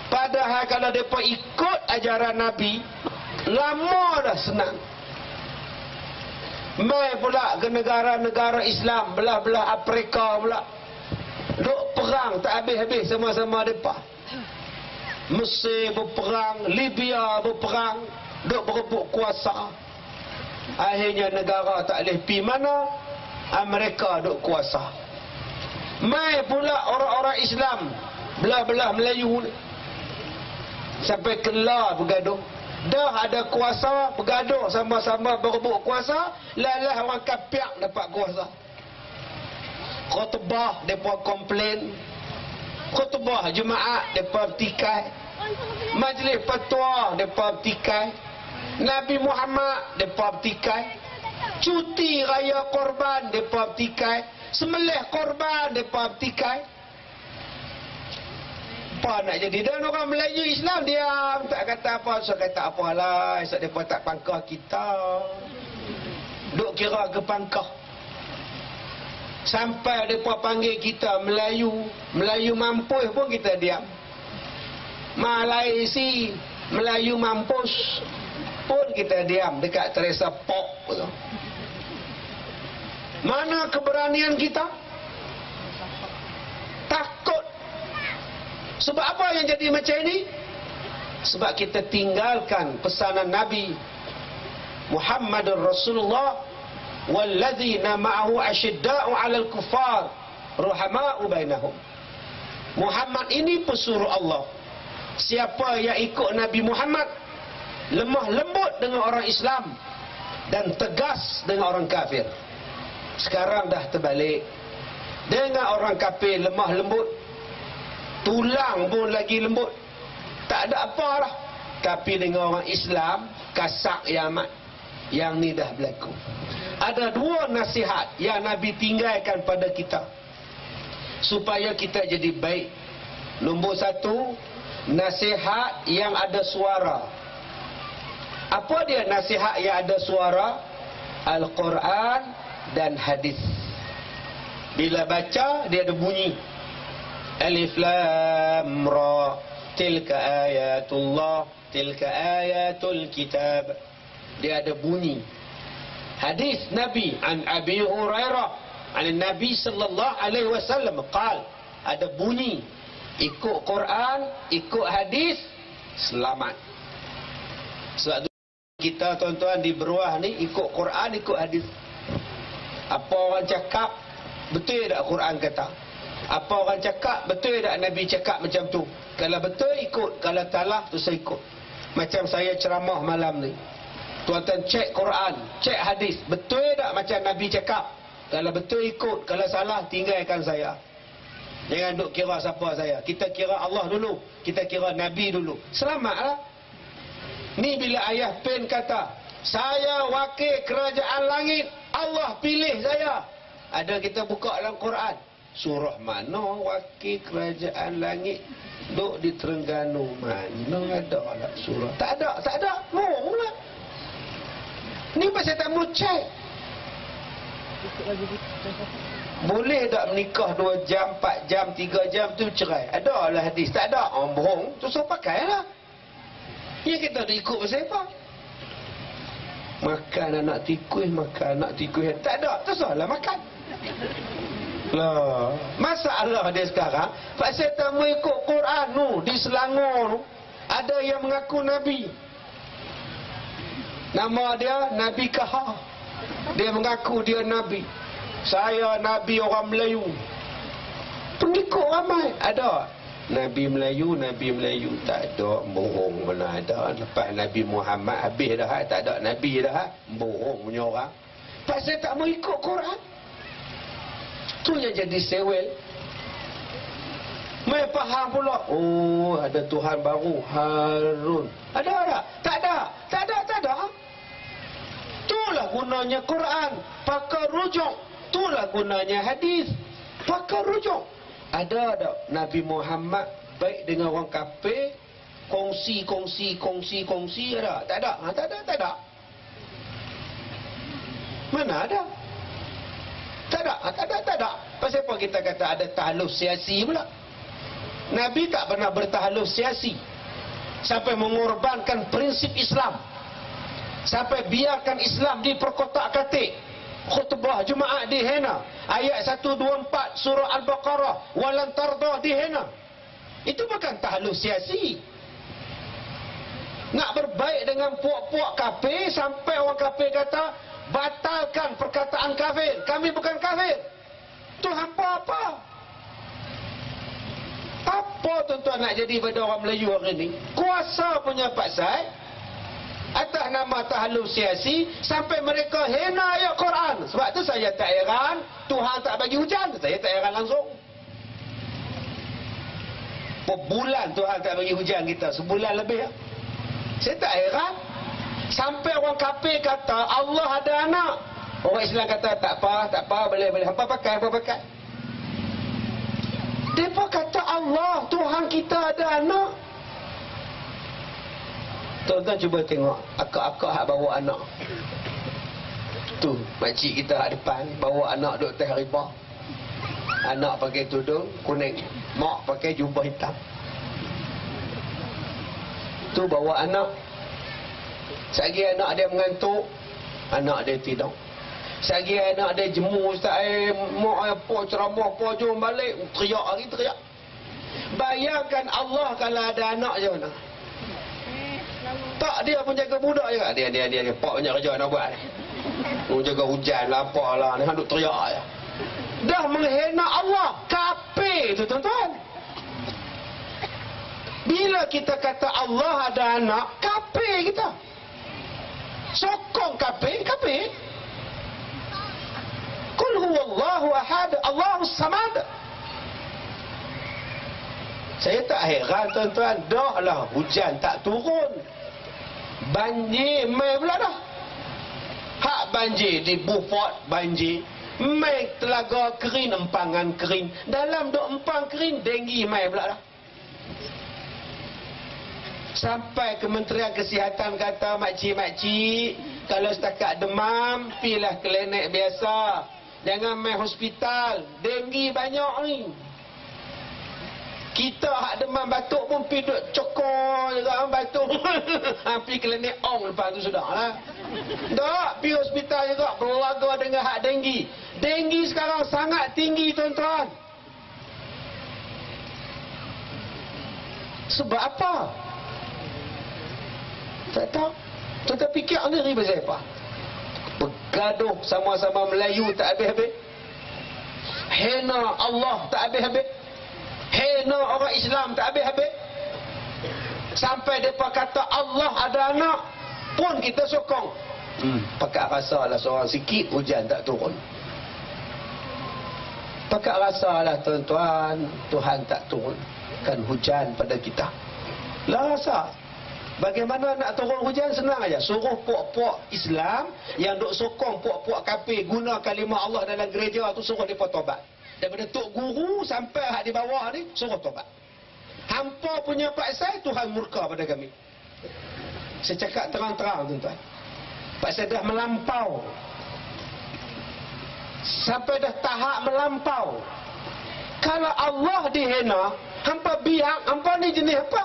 Padahal kalau mereka ikut ajaran Nabi, lama dah senang. Mai pula ke negara-negara Islam, belah-belah Afrika pula, duk perang tak habis-habis sama-sama mereka. Mesir berperang, Libya berperang, duk berebut kuasa. Akhirnya negara tak boleh pergi mana, Amerika duk kuasa. Mai pula orang-orang Islam, belah-belah Melayu ni, sampai kelar bergaduh. Dah ada kuasa, bergaduh sama-sama berebut kuasa, lalah orang kafir dapat kuasa. Khutbah mereka komplain, khutbah jemaat mereka bertikai, majlis fatwa mereka bertikai, Nabi Muhammad mereka bertikai, cuti raya korban mereka bertikai, sembelih korban mereka bertikai. Apa nak jadi? Dan orang Melayu Islam diam, tak kata apa. So kata apalah, esok mereka tak pangkah kita, duk kira ke pangkah. Sampai mereka panggil kita Melayu, Melayu mampus pun kita diam. Malaysia, Melayu mampus pun kita diam dekat Teresa Pok tu. Mana keberanian kita? Takut. Sebab apa yang jadi macam ini? Sebab kita tinggalkan pesanan Nabi Muhammadur Rasulullah, walladzina ma'ahu asyidda'u 'alal kuffar ruhama'u bainahum. Muhammad ini pesuruh Allah. Siapa yang ikut Nabi Muhammad, lemah lembut dengan orang Islam dan tegas dengan orang kafir. Sekarang dah terbalik. Dengan orang kafir lemah lembut, tulang pun lagi lembut, tak ada apalah. Tapi dengan orang Islam kasak yang amat. Yang ni dah berlaku. Ada dua nasihat yang Nabi tinggalkan pada kita supaya kita jadi baik. Nombor satu, nasihat yang ada suara. Apa dia nasihat yang ada suara? Al-Quran dan hadis. Bila baca dia ada bunyi. Alif Lam Ra, tilka ayatullah, tilka ayatul kitab. Dia ada bunyi. Hadis Nabi an Abi Hurairah an Nabi sallallahu alaihi wasallam qal, ada bunyi. Ikut Quran, ikut hadis, selamat. Sebab kita tuan-tuan di beruah ni ikut Quran, ikut hadis. Apa orang cakap, betul tak Quran kata? Apa orang cakap, betul tak Nabi cakap macam tu? Kalau betul ikut, kalau salah tu saya ikut. Macam saya ceramah malam ni, tuan-tuan cek Quran, cek hadis, betul tak macam Nabi cakap? Kalau betul ikut, kalau salah tinggalkan saya. Jangan duk kira siapa saya. Kita kira Allah dulu, kita kira Nabi dulu. Selamatlah. Ni bila ayah pen kata, saya wakil kerajaan langit, Allah pilih saya. Ada kita buka dalam Quran, surah mana wakil kerajaan langit duk di Terengganu, mana ada lah surah? Tak ada, tak ada. Bohong lah. Ni pasal tak mau cek. Boleh tak menikah 2 jam, 4 jam, 3 jam tu cerai? Ada lah hadis. Tak ada, bohong. Tu so pakai lah. Ya kita nak ikut pasal apa? Makan anak tikus, makan anak tikus. Tak ada, tu salah makan. Lah, masalah dia sekarang, pasal tak mau ikut Quran tu, di Selangor tu, ada yang mengaku Nabi. Nama dia Nabi Kahar. Dia mengaku dia Nabi. Saya Nabi orang Melayu. Pengikut ramai. Ada Nabi Melayu. Tak ada, bohong mana ada. Lepas Nabi Muhammad habis dah, tak ada Nabi dah. Bohong punya orang. Pasal tak mau ikut Quran. Tu yang jadi sewel. Mai faham pula. Oh, ada Tuhan baru, Harun. Ada tak? Tak ada. Itulah gunanya Quran. Pakai rujuk. Itulah gunanya hadis. Pakai rujuk. Ada tak Nabi Muhammad baik dengan orang kafir, kongsi ada? Tak ada. Mana ada? Tak ada. Pasal apa kita kata ada tahluf siasi pula? Nabi tak pernah bertahluf siasi. Sampai mengorbankan prinsip Islam. Sampai biarkan Islam diperkotak-katik. Khutbah Jumaat dihina. Ayat 124 surah Al-Baqarah, walan tardah dihina. Itu bukan tahluf siasi. Nak berbaik dengan puak-puak kafir sampai orang kafir kata batalkan perkataan kafir. Kami bukan kafir. Tu hampa apa? Apa tuan-tuan nak jadi pada orang Melayu hari ni? Kuasa punya Pak Said atas nama tahluf siasi sampai mereka hina ayat Quran. Sebab tu saya tak heran Tuhan tak bagi hujan. Saya tak heran langsung. Berbulan Tuhan tak bagi hujan kita, sebulan lebih. Saya tak heran. Sampai orang kafir kata Allah ada anak. Orang Islam kata tak apa, boleh. Apa pakai? Mereka kata Allah, Tuhan kita ada anak. Tuan-tuan cuba tengok akak-akak hak bawa anak. Tu makcik kita hak depan bawa anak duduk atas riba. Anak pakai tudung kuning, mak pakai jubah hitam. Tu bawa anak. Sagi anak dia mengantuk, anak dia tidur. Sagi anak dia jemu, ustaz, mak apa ceramah apa jom balik, teriak. Bayangkan Allah kalau ada anak je mana? Tak, dia pun jaga budak juga. Dia pak banyak kerja nak buat ni. Jaga hujan lah, apalah ni, duk teriak je. Dah menghina Allah. Kafir tu tuan-tuan. Bila kita kata Allah ada anak, kafir kita. Sokong kafir. Qul huwallahu ahad, Allahus samad. Saya tak heran tuan-tuan, dah lah hujan tak turun. Banjir mai pula dah. Hak banjir di Beaufort banjir, mai Telaga kering, Empangan kering. Dalam duk empang kering, denggi mai pula dah. Sampai Kementerian Kesihatan kata makcik-makcik, kalau setakat demam, pilah klinik biasa. Jangan main hospital, denggi banyak ni. Kita hak demam batuk pun pergi duduk cokor juga batuk. Pergi klinik ong lepas tu sudah lah. Tak, pergi hospital juga berlaga dengan hak denggi. Denggi sekarang sangat tinggi tuan-tuan. Sebab apa? Tak tahu. Tuan-tuan fikir ni riba siapa? Bergaduh sama-sama Melayu tak habis-habis. Hina Allah tak habis-habis. Hina orang Islam tak habis-habis. Sampai mereka kata Allah ada anak pun kita sokong. Pakat rasa lah seorang sikit hujan tak turun. Pakat rasa lah tuan-tuan, Tuhan tak turunkan hujan pada kita. Lah rasa. Bagaimana nak turun hujan? Senang aja. Suruh puak-puak Islam yang duk sokong puak-puak kafir guna kalimah Allah dalam gereja tu, suruh mereka tobat. Daripada tok guru sampai hak di bawah ni, suruh tobat. Hampa punya Pak Said, Tuhan murka pada kami. Saya cakap terang-terang tuan-tuan. Pak Said dah melampau. Sampai dah tahap melampau. Kalau Allah dihina, hampa biar, hampa ni jenis apa?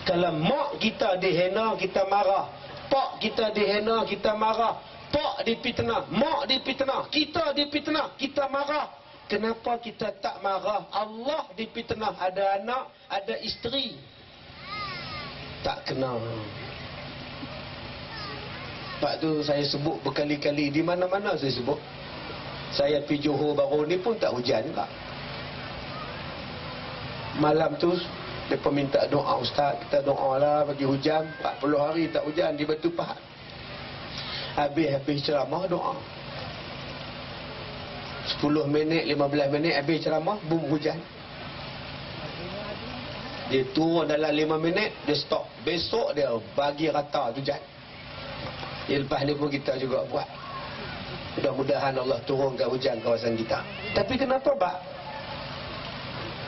Kalau mak kita dihina, kita marah. Pak kita dihina, kita marah. Pak dipitnah, mak dipitnah, kita dipitnah, kita marah. Kenapa kita tak marah? Allah dipitnah, ada anak, ada isteri. Tak kenal. Sebab tu saya sebut berkali-kali, di mana-mana saya sebut. Saya pergi Johor baru ni pun tak hujan juga. Malam tu mereka minta doa, ustaz, kita doa lah bagi hujan. 40 hari tak hujan di Batu Pahat. Habis ceramah doa. 10 minit, 15 minit habis ceramah, boom, hujan. Dia turun dalam 5 minit, dia stop. Besok dia bagi rata hujan. Lepas ni pun kita juga buat. Mudah-mudahan Allah turunkan hujan kawasan kita. Tapi kenapa bak?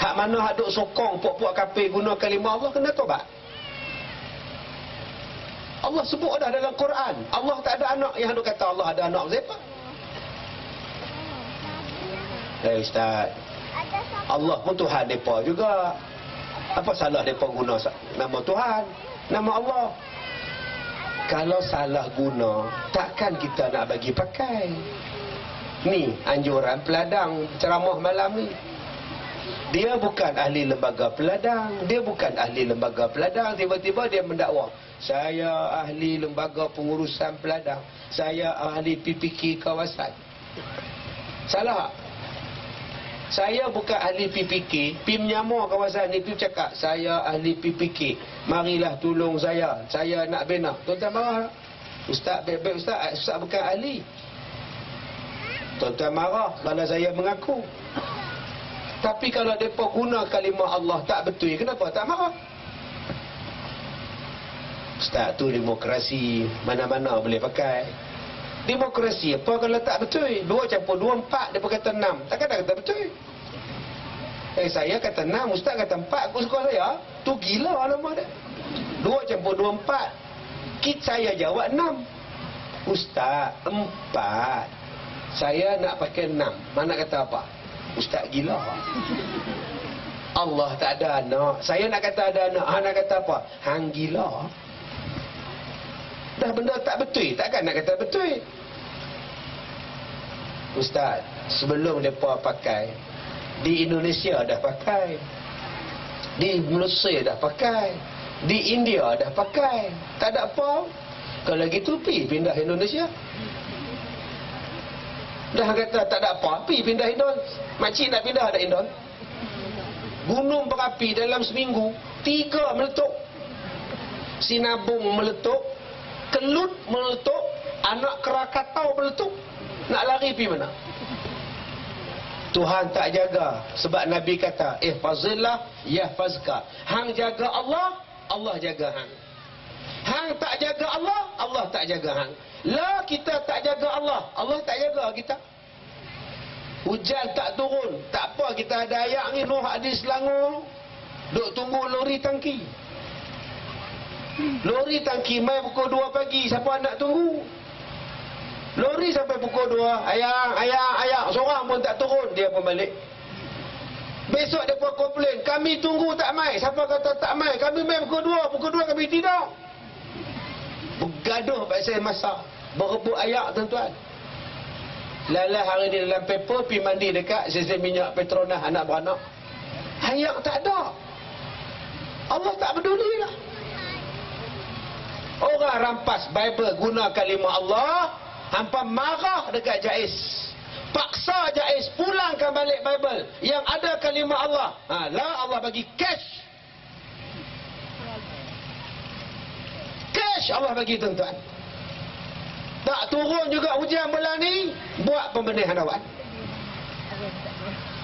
Hak mana hak duk sokong puak-puak kafir guna kalimah Allah, kenapa bak? Allah sebut dah dalam Quran. Allah tak ada anak. Yang duk kata Allah ada anak, siapa? Ustaz, Allah pun Tuhan mereka juga. Apa salah mereka guna nama Tuhan, nama Allah? Kalau salah guna, takkan kita nak bagi pakai. Ni anjuran peladang ceramah malam ni. Dia bukan ahli lembaga peladang. Dia bukan ahli lembaga peladang. Tiba-tiba dia mendakwa, saya ahli lembaga pengurusan peladang, saya ahli PPK kawasan. Salah. Saya bukan ahli PPK. PIM Nyamor kawasan itu cakap, saya ahli PPK, marilah tolong saya nak bina. Tuan-tuan marah. Ustaz, baik-baik ustaz, ustaz bukan ahli. Tuan-tuan marah kalau saya mengaku. Tapi kalau mereka guna kalimah Allah tak betul, kenapa tak marah? Ustaz, tu demokrasi, mana-mana boleh pakai. Demokrasi apa kalau tak betul? 2 campur 2, 4, mereka kata 6. Takkan dah kata betul? Saya kata 6, ustaz kata 4, aku suka saya. Tu gila nama dia. 2 campur 2, 4. Saya jawab 6. Ustaz, 4. Saya nak pakai 6. Mana kata apa? Ustaz gila. Allah tak ada anak. Saya nak kata ada anak. Hang nak kata apa? Hang gila. Dah benda tak betul, takkan nak kata betul. Ustaz, sebelum mereka pakai, di Indonesia dah pakai, di Malaysia dah pakai, di India dah pakai. Tak ada apa. Kalau gitu pergi pindah Indonesia. Dah kata tak ada apa, pergi pindah Indon. Makcik nak pindah ada Indon. Gunung berapi dalam seminggu 3 meletup. Sinabung meletup, Kelut meletup, anak Krakatau meletup. Nak lari pergi mana? Tuhan tak jaga. Sebab Nabi kata, ihfazillah yahfazka. Hang jaga Allah, Allah jaga hang. Hang tak jaga Allah, Allah tak jaga hang. Lah kita tak jaga Allah, Allah tak jaga kita. Hujan tak turun, tak apa, kita ada ayat ni, Nuh hadis Selangor, duk tunggu lori tangki. Lori tangki mai pukul 2 pagi, siapa nak tunggu? Lori sampai pukul 2, ayang, seorang pun tak turun, dia pun balik. Besok dia pun komplain, kami tunggu tak mai. Siapa kata tak mai? Kami mai pukul 2 kami tidak. Bergaduh pasal masa, berebut ayak tuan-tuan. Lala hari ni dalam paper, pergi mandi dekat sesi minyak Petronas anak beranak. Ayak tak ada. Allah tak peduli lah. Orang rampas Bible guna kalimah Allah, hampa marah dekat Jais. Paksa Jais pulangkan balik Bible yang ada kalimah Allah. Lah Allah bagi cash. Cash Allah bagi tuan-tuan. Tak turun juga hujan bulan ni, buat pembenihan awan.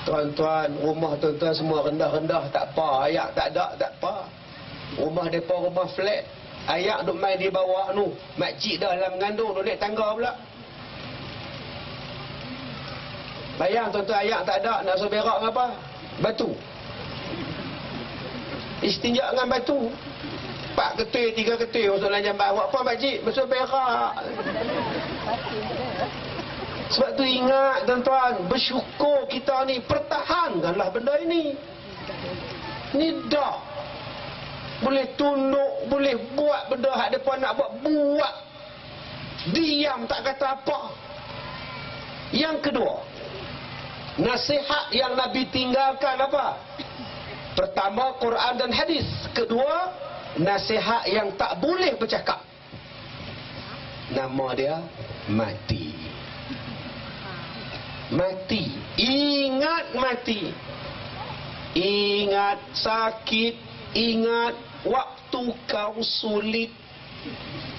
Tuan-tuan, rumah tuan-tuan semua rendah-rendah, tak apa, ayak tak ada, tak apa. Rumah depa rumah flat. Ayak duk main di bawah tu. Makcik dah dalam mengandung, duk naik tangga pula. Bayang tuan-tuan, ayak tak ada, nak suruh berak dengan apa? Batu. Istinja dengan batu. 4 ketui, 3 ketui masuk dalam jambat. Buat apa makcik? Masuk berak. Sebab tu ingat tuan-tuan, bersyukur kita ni, pertahankanlah benda ini. Ni dah boleh tunduk, boleh buat benda hak depan nak buat. Diam tak kata apa. Yang kedua, nasihat yang Nabi tinggalkan apa? Pertama, Quran dan hadis. Kedua, nasihat yang tak boleh bercakap. Nama dia mati. Mati. Ingat mati. Ingat sakit. Ingat waktu kau sulit.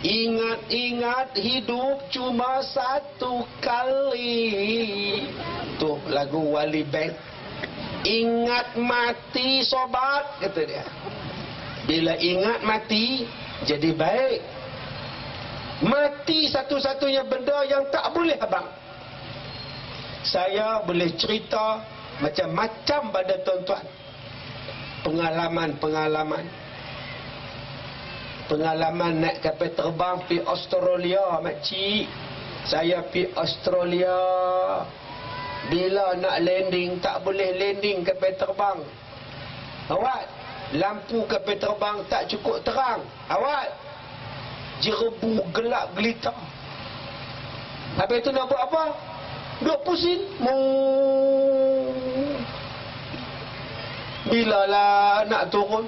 Ingat hidup cuma satu kali. Tu lagu Wali Band. Ingat mati sobat, kata dia. Bila ingat mati, jadi baik. Mati satu-satunya benda yang tak boleh abang. Saya boleh cerita macam-macam pada tuan-tuan. Pengalaman naik kapal terbang pergi Australia, makcik. Saya pergi Australia. Bila nak landing, tak boleh landing kapal terbang. Awak, lampu kapal terbang tak cukup terang. Awak, jerebu gelap gelita. Habis tu nak buat apa? Duk pusing. Bila lah nak turun,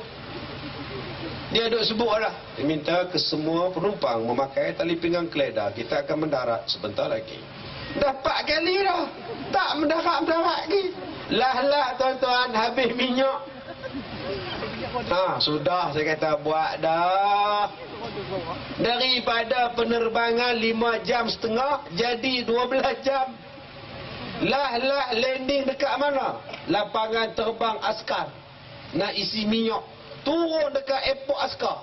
dia duk sebut lah. Dia minta ke semua penumpang memakai tali pinggang keledar. Kita akan mendarat sebentar lagi. Dah 4 kali dah. Tak mendarat lagi. Lah tuan-tuan, habis minyak. Sudah saya kata buat dah. Daripada penerbangan 5 jam setengah jadi 12 jam. Lah landing dekat mana? Lapangan terbang askar. Nak isi minyak. Turun dekat airport askar.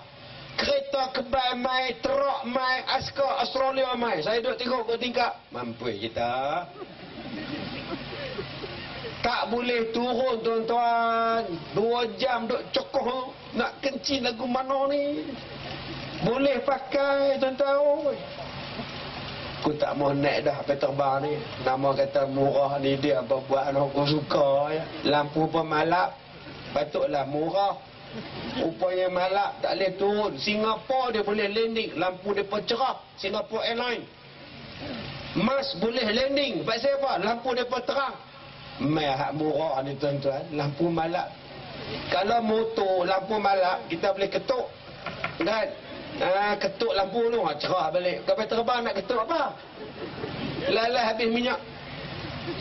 Kereta kebal mai, truk mai, askar Australia mai. Saya duduk tengok ke tingkap. Mampu kita. Tak boleh turun tuan-tuan. 2 jam duduk cokoh. Nak kencing lagu mana ni? Boleh pakai tuan-tuan. Aku tak mau naik dah kapal terbang ni. Nama kata murah ni dia apa buat anak aku suka ya. Lampu pun malap. Patutlah murah. Rupanya malap tak boleh turun. Singapura dia boleh landing. Lampu dia pun cerah. Singapore Airlines. Mas boleh landing. Pasal apa? Lampu dia pun terang. Mai hak murah ni tuan-tuan. Lampu malap. Kalau motor lampu malap kita boleh ketuk. Kan? Ketuk lampu tu cerah balik. Kapal terbang nak ketuk apa? Lalah habis minyak.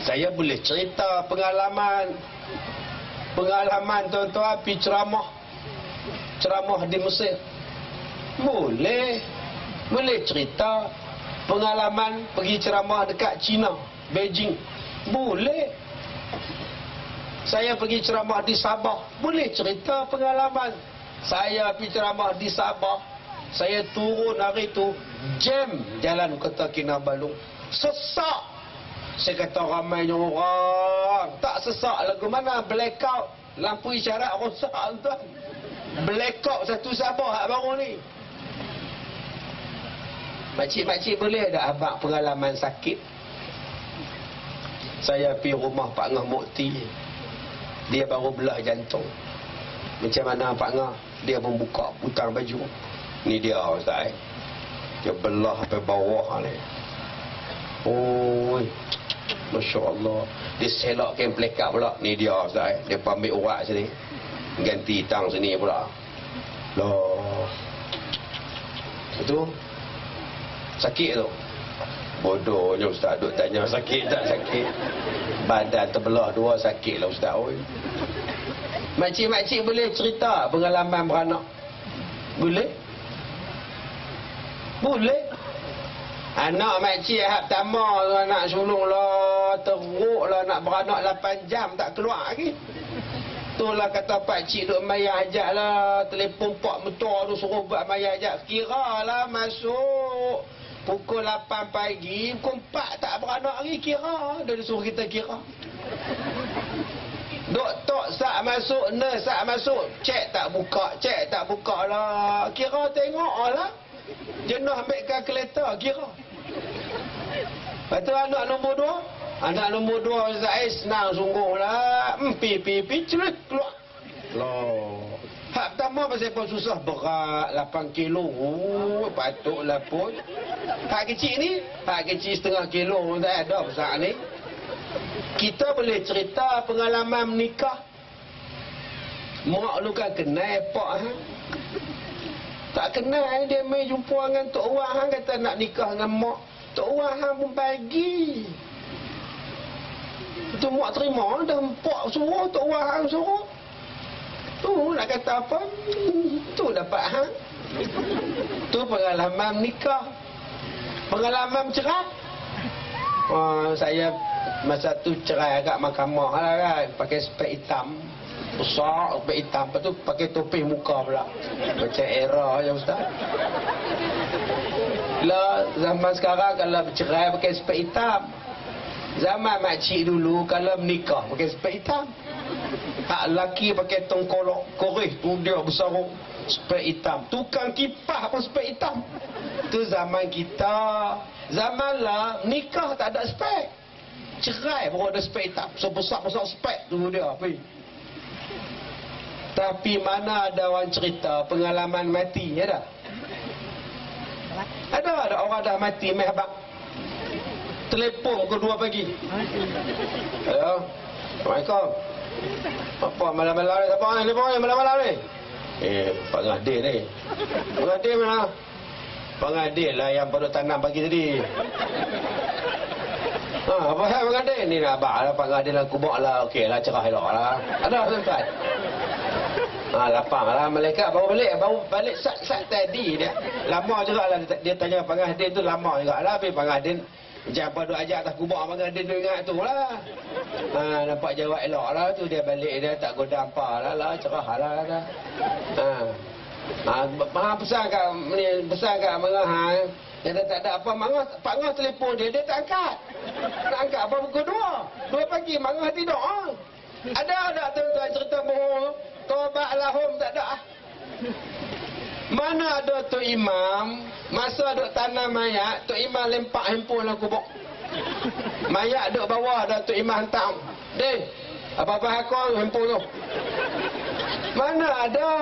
Saya boleh cerita pengalaman tuan-tuan pergi ceramah di Mesir. Boleh cerita pengalaman pergi ceramah dekat China, Beijing. Boleh. Saya pergi ceramah di Sabah. Boleh cerita pengalaman saya pergi ceramah di Sabah. Saya turun hari tu, jam jalan Kota Kinabalu. Sesak. Saya kata ramainya orang. Tak sesak lagu mana? Blackout. Lampu isyarat rosak tuan. Blackout satu Sabah hak baru ni. Makcik-makcik boleh tak abang pengalaman sakit? Saya pergi rumah Pak Ngah Mukti. Dia baru belah jantung. Macam mana Pak Ngah? Dia membuka putang baju. Ni dia Ustaz. Dia belah sampai bawah ni. Masya Allah. Dia selokkan plekat pula. Ni dia Ustaz. Dia ambil urat sini. Ganti tang sini pula. Loh. Itu sakit tu. Bodohnya Ustaz duk tanya sakit tak sakit. Badan terbelah dua sakit lah Ustaz. Makcik-makcik boleh cerita pengalaman beranak? Boleh? Boleh. Anak makcik hak pertama tu anak sulung lah, teruk lah nak beranak 8 jam tak keluar lagi. Itulah kata pakcik duk mayah hajat lah. Telefon pak mentua tu suruh buat mayah hajat. Kira lah masuk pukul 8 pagi, pukul 4 tak beranak lagi, kira. Dia suruh kita kira. Doktor sak masuk, nurse sak masuk, cek tak buka lah. Kira tengok lah. Jenuh ambil kalkulator, kira. Lepas tu anak nombor 2. Anak nombor 2 Zais senang sungguh lah. Pi cerit keluar. Loh. Hak pertama pasal pun susah berat 8 kilo. Patutlah pun. Hak kecil ni, hak kecil setengah kilo tak ada besar ni. Kita boleh cerita pengalaman menikah. Mak lu kan kenal pak ha? Tak kenal dia main jumpa dengan Tok Wah ha? Kata nak nikah dengan mak. Tok Wah ha? Pun bagi. Itu mak terima dah pak suruh Tok Wah ha? Suruh. Tu nak kata apa? Tu dapat ha? Tu pengalaman menikah. Pengalaman cerai. Saya masa tu cerai agak mahkamah lah kan. Pakai spek hitam. Besar, spek hitam. Lepas tu pakai topi muka pula. Macam era je Ustaz. Lah zaman sekarang kalau bercerai pakai spek hitam. Zaman makcik dulu kalau menikah pakai spek hitam. Hak lelaki pakai tongkolok koreh tu dia besar spek hitam. Tukang kipas pun spek hitam. Tu zaman kita. Zaman lah nikah tak ada spek. Cerai baru ada spek hitam. So besar-besar spek tu dia. Tapi mana ada orang cerita pengalaman mati, ada? Ada orang dah mati mai abang. Telefon pukul 2 pagi. Hello. Assalamualaikum. Apa malam-malam ni? Siapa ni? Telefon ni malam-malam ni? Pak Ngadir ni. Pak Ngadir mana? Pak Ngadir lah yang baru tanam pagi tadi. Apa hal Pak Ngadir? Ni nak abang lah Pak Ngadir lah kubur lah. Okey lah, cerah elok lah. Ada tuan-tuan? Lapang lah. Malaikat baru balik sat tadi dia. Lama juga lah dia tanya Pak Ngadir tu, lama juga lah. Habis Pak Ngadir jangan duk ajak atas kubur Pak Ngadir tu ingat tu lah. Nampak jawab elok lah tu. Dia balik dia tak godam apa lah. Cerah lah dah. Pesan kat Mengah dia tak ada apa. Pak Ngah telefon dia tak angkat. Tak angkat apa pukul 2 pagi Mengah tidur. Ada tuan-tuan cerita bohong. Tobat lahum tak ada. Mana ada Tok Imam masa duk tanam mayat, Tok Imam lempak handphone dalam kubur. Mayat duk bawah dah Tok Imam hantar. Deh, apa-apa hakor handphone tu. Mana ada.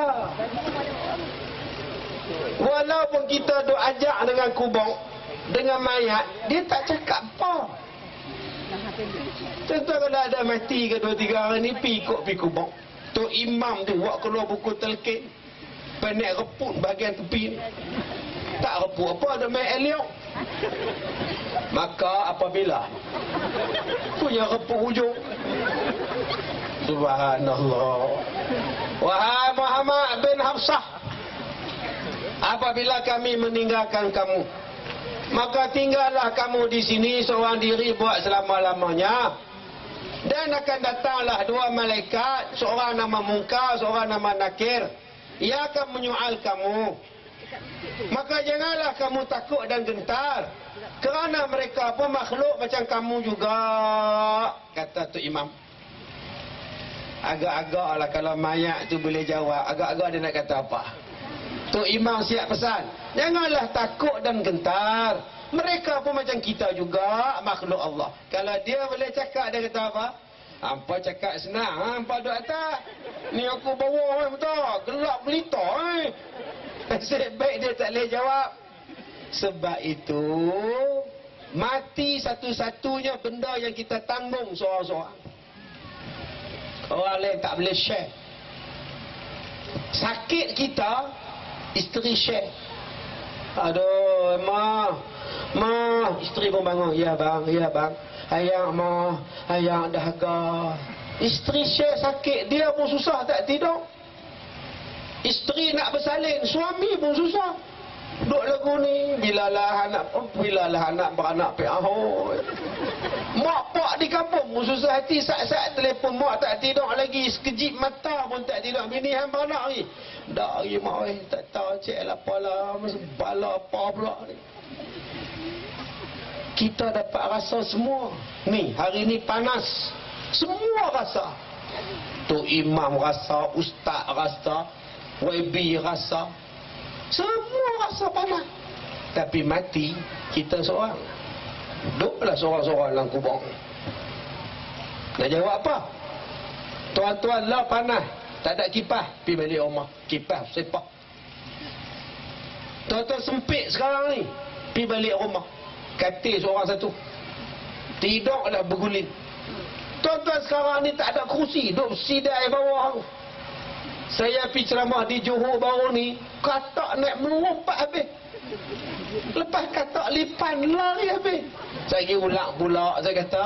Walaupun kita duk ajak dengan kubur, dengan mayat, dia tak cakap apa. Contoh kalau ada mati ke 2-3 hari ni, pi kubur. Tok Imam tu buat keluar buku telkin. Penek reput bahagian tepi ni. Tak reput apa, ada main eliok. Maka apabila punya reput hujung. Subhanallah. Wahai Muhammad bin Hafsah, apabila kami meninggalkan kamu, maka tinggallah kamu di sini seorang diri buat selama-lamanya. Dan akan datanglah 2 malaikat, seorang nama Munkar, seorang nama Nakir. Ia akan menyoal kamu. Maka janganlah kamu takut dan gentar, kerana mereka pun makhluk macam kamu juga, kata Tok Imam. Agak-agak lah kalau mayat tu boleh jawab. Agak-agak dia nak kata apa? Tok Imam siap pesan, janganlah takut dan gentar, mereka pun macam kita juga, makhluk Allah. Kalau dia boleh cakap, dia kata apa? Hampa cakap senang, hampa duduk atas. Ni aku bawa betul, gelap gelita. Nasib baik dia tak boleh jawab. Sebab itu, mati satu-satunya benda yang kita tanggung seorang-seorang. Orang lain tak boleh share. Sakit kita, isteri share. Aduh, Ma, isteri pun bangun. Ya bang. Ayang, Ma, ayang dahaga. Isteri share sakit, dia pun susah tak tidur. Isteri nak bersalin, suami pun susah. Duk lagu ni, bilalah anak beranak piahoi. Mak pak di kampung pun susah hati, saat-saat telefon mak tak tidur lagi, sekejip mata pun tak tidur. Bini hang beranak ni. Dah hari mak tak tahu cek lah apalah, bala apa pula ni. Kita dapat rasa semua. Ni, hari ni panas. Semua rasa. Tok Imam rasa, Ustaz rasa, YB rasa. Semua rasa panas. Tapi mati, kita seorang. Duduklah seorang-seorang dalam kubur. Nak jawab apa? Tuan-tuan lah panas, tak ada kipas, pergi balik rumah. Kipas sepak. Tuan-tuan sempit sekarang ni, pergi balik rumah. Katil seorang satu, tidaklah berguling. Tuan-tuan sekarang ni tak ada kerusi, duduk sidai bawah. Saya pergi ceramah di Johor baru ni, katak naik melompat habis. Lepas katak lipan lari habis. Saya pergi ulang pula, saya kata,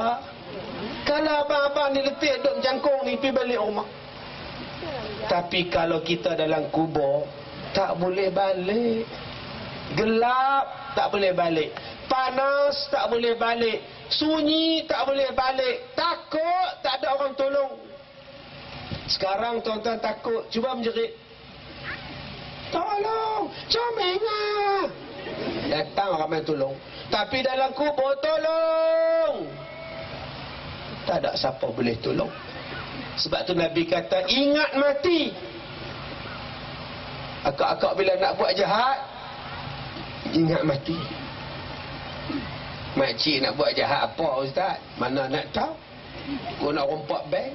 kalau abang-abang ni letih duduk jangkung ni, pergi balik rumah. Tapi kalau kita dalam kubur, tak boleh balik. Gelap, tak boleh balik. Panas, tak boleh balik. Sunyi, tak boleh balik. Takut, tak ada orang tolong. Sekarang tuan-tuan takut, cuba menjerit. Tolong, comeng lah. Datang ramai tolong. Tapi dalam kubur, tolong. Tak ada siapa boleh tolong. Sebab tu Nabi kata, ingat mati. Akak-akak bila nak buat jahat, ingat mati. Makcik nak buat jahat apa ustaz? Mana nak tahu? Kau nak rompak bank?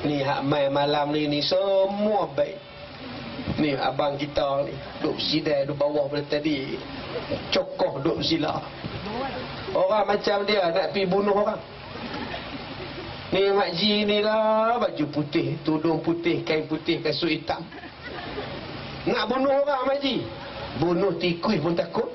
Ni hak main malam ni semua baik. Ni abang kita ni duduk sidai duduk bawah pada tadi, cokoh duduk sila. Orang macam dia nak pergi bunuh orang. Ni makcik ni lah, baju putih, tudung putih, kain putih, kasut hitam. Nak bunuh orang makcik. Bunuh tikus pun takut.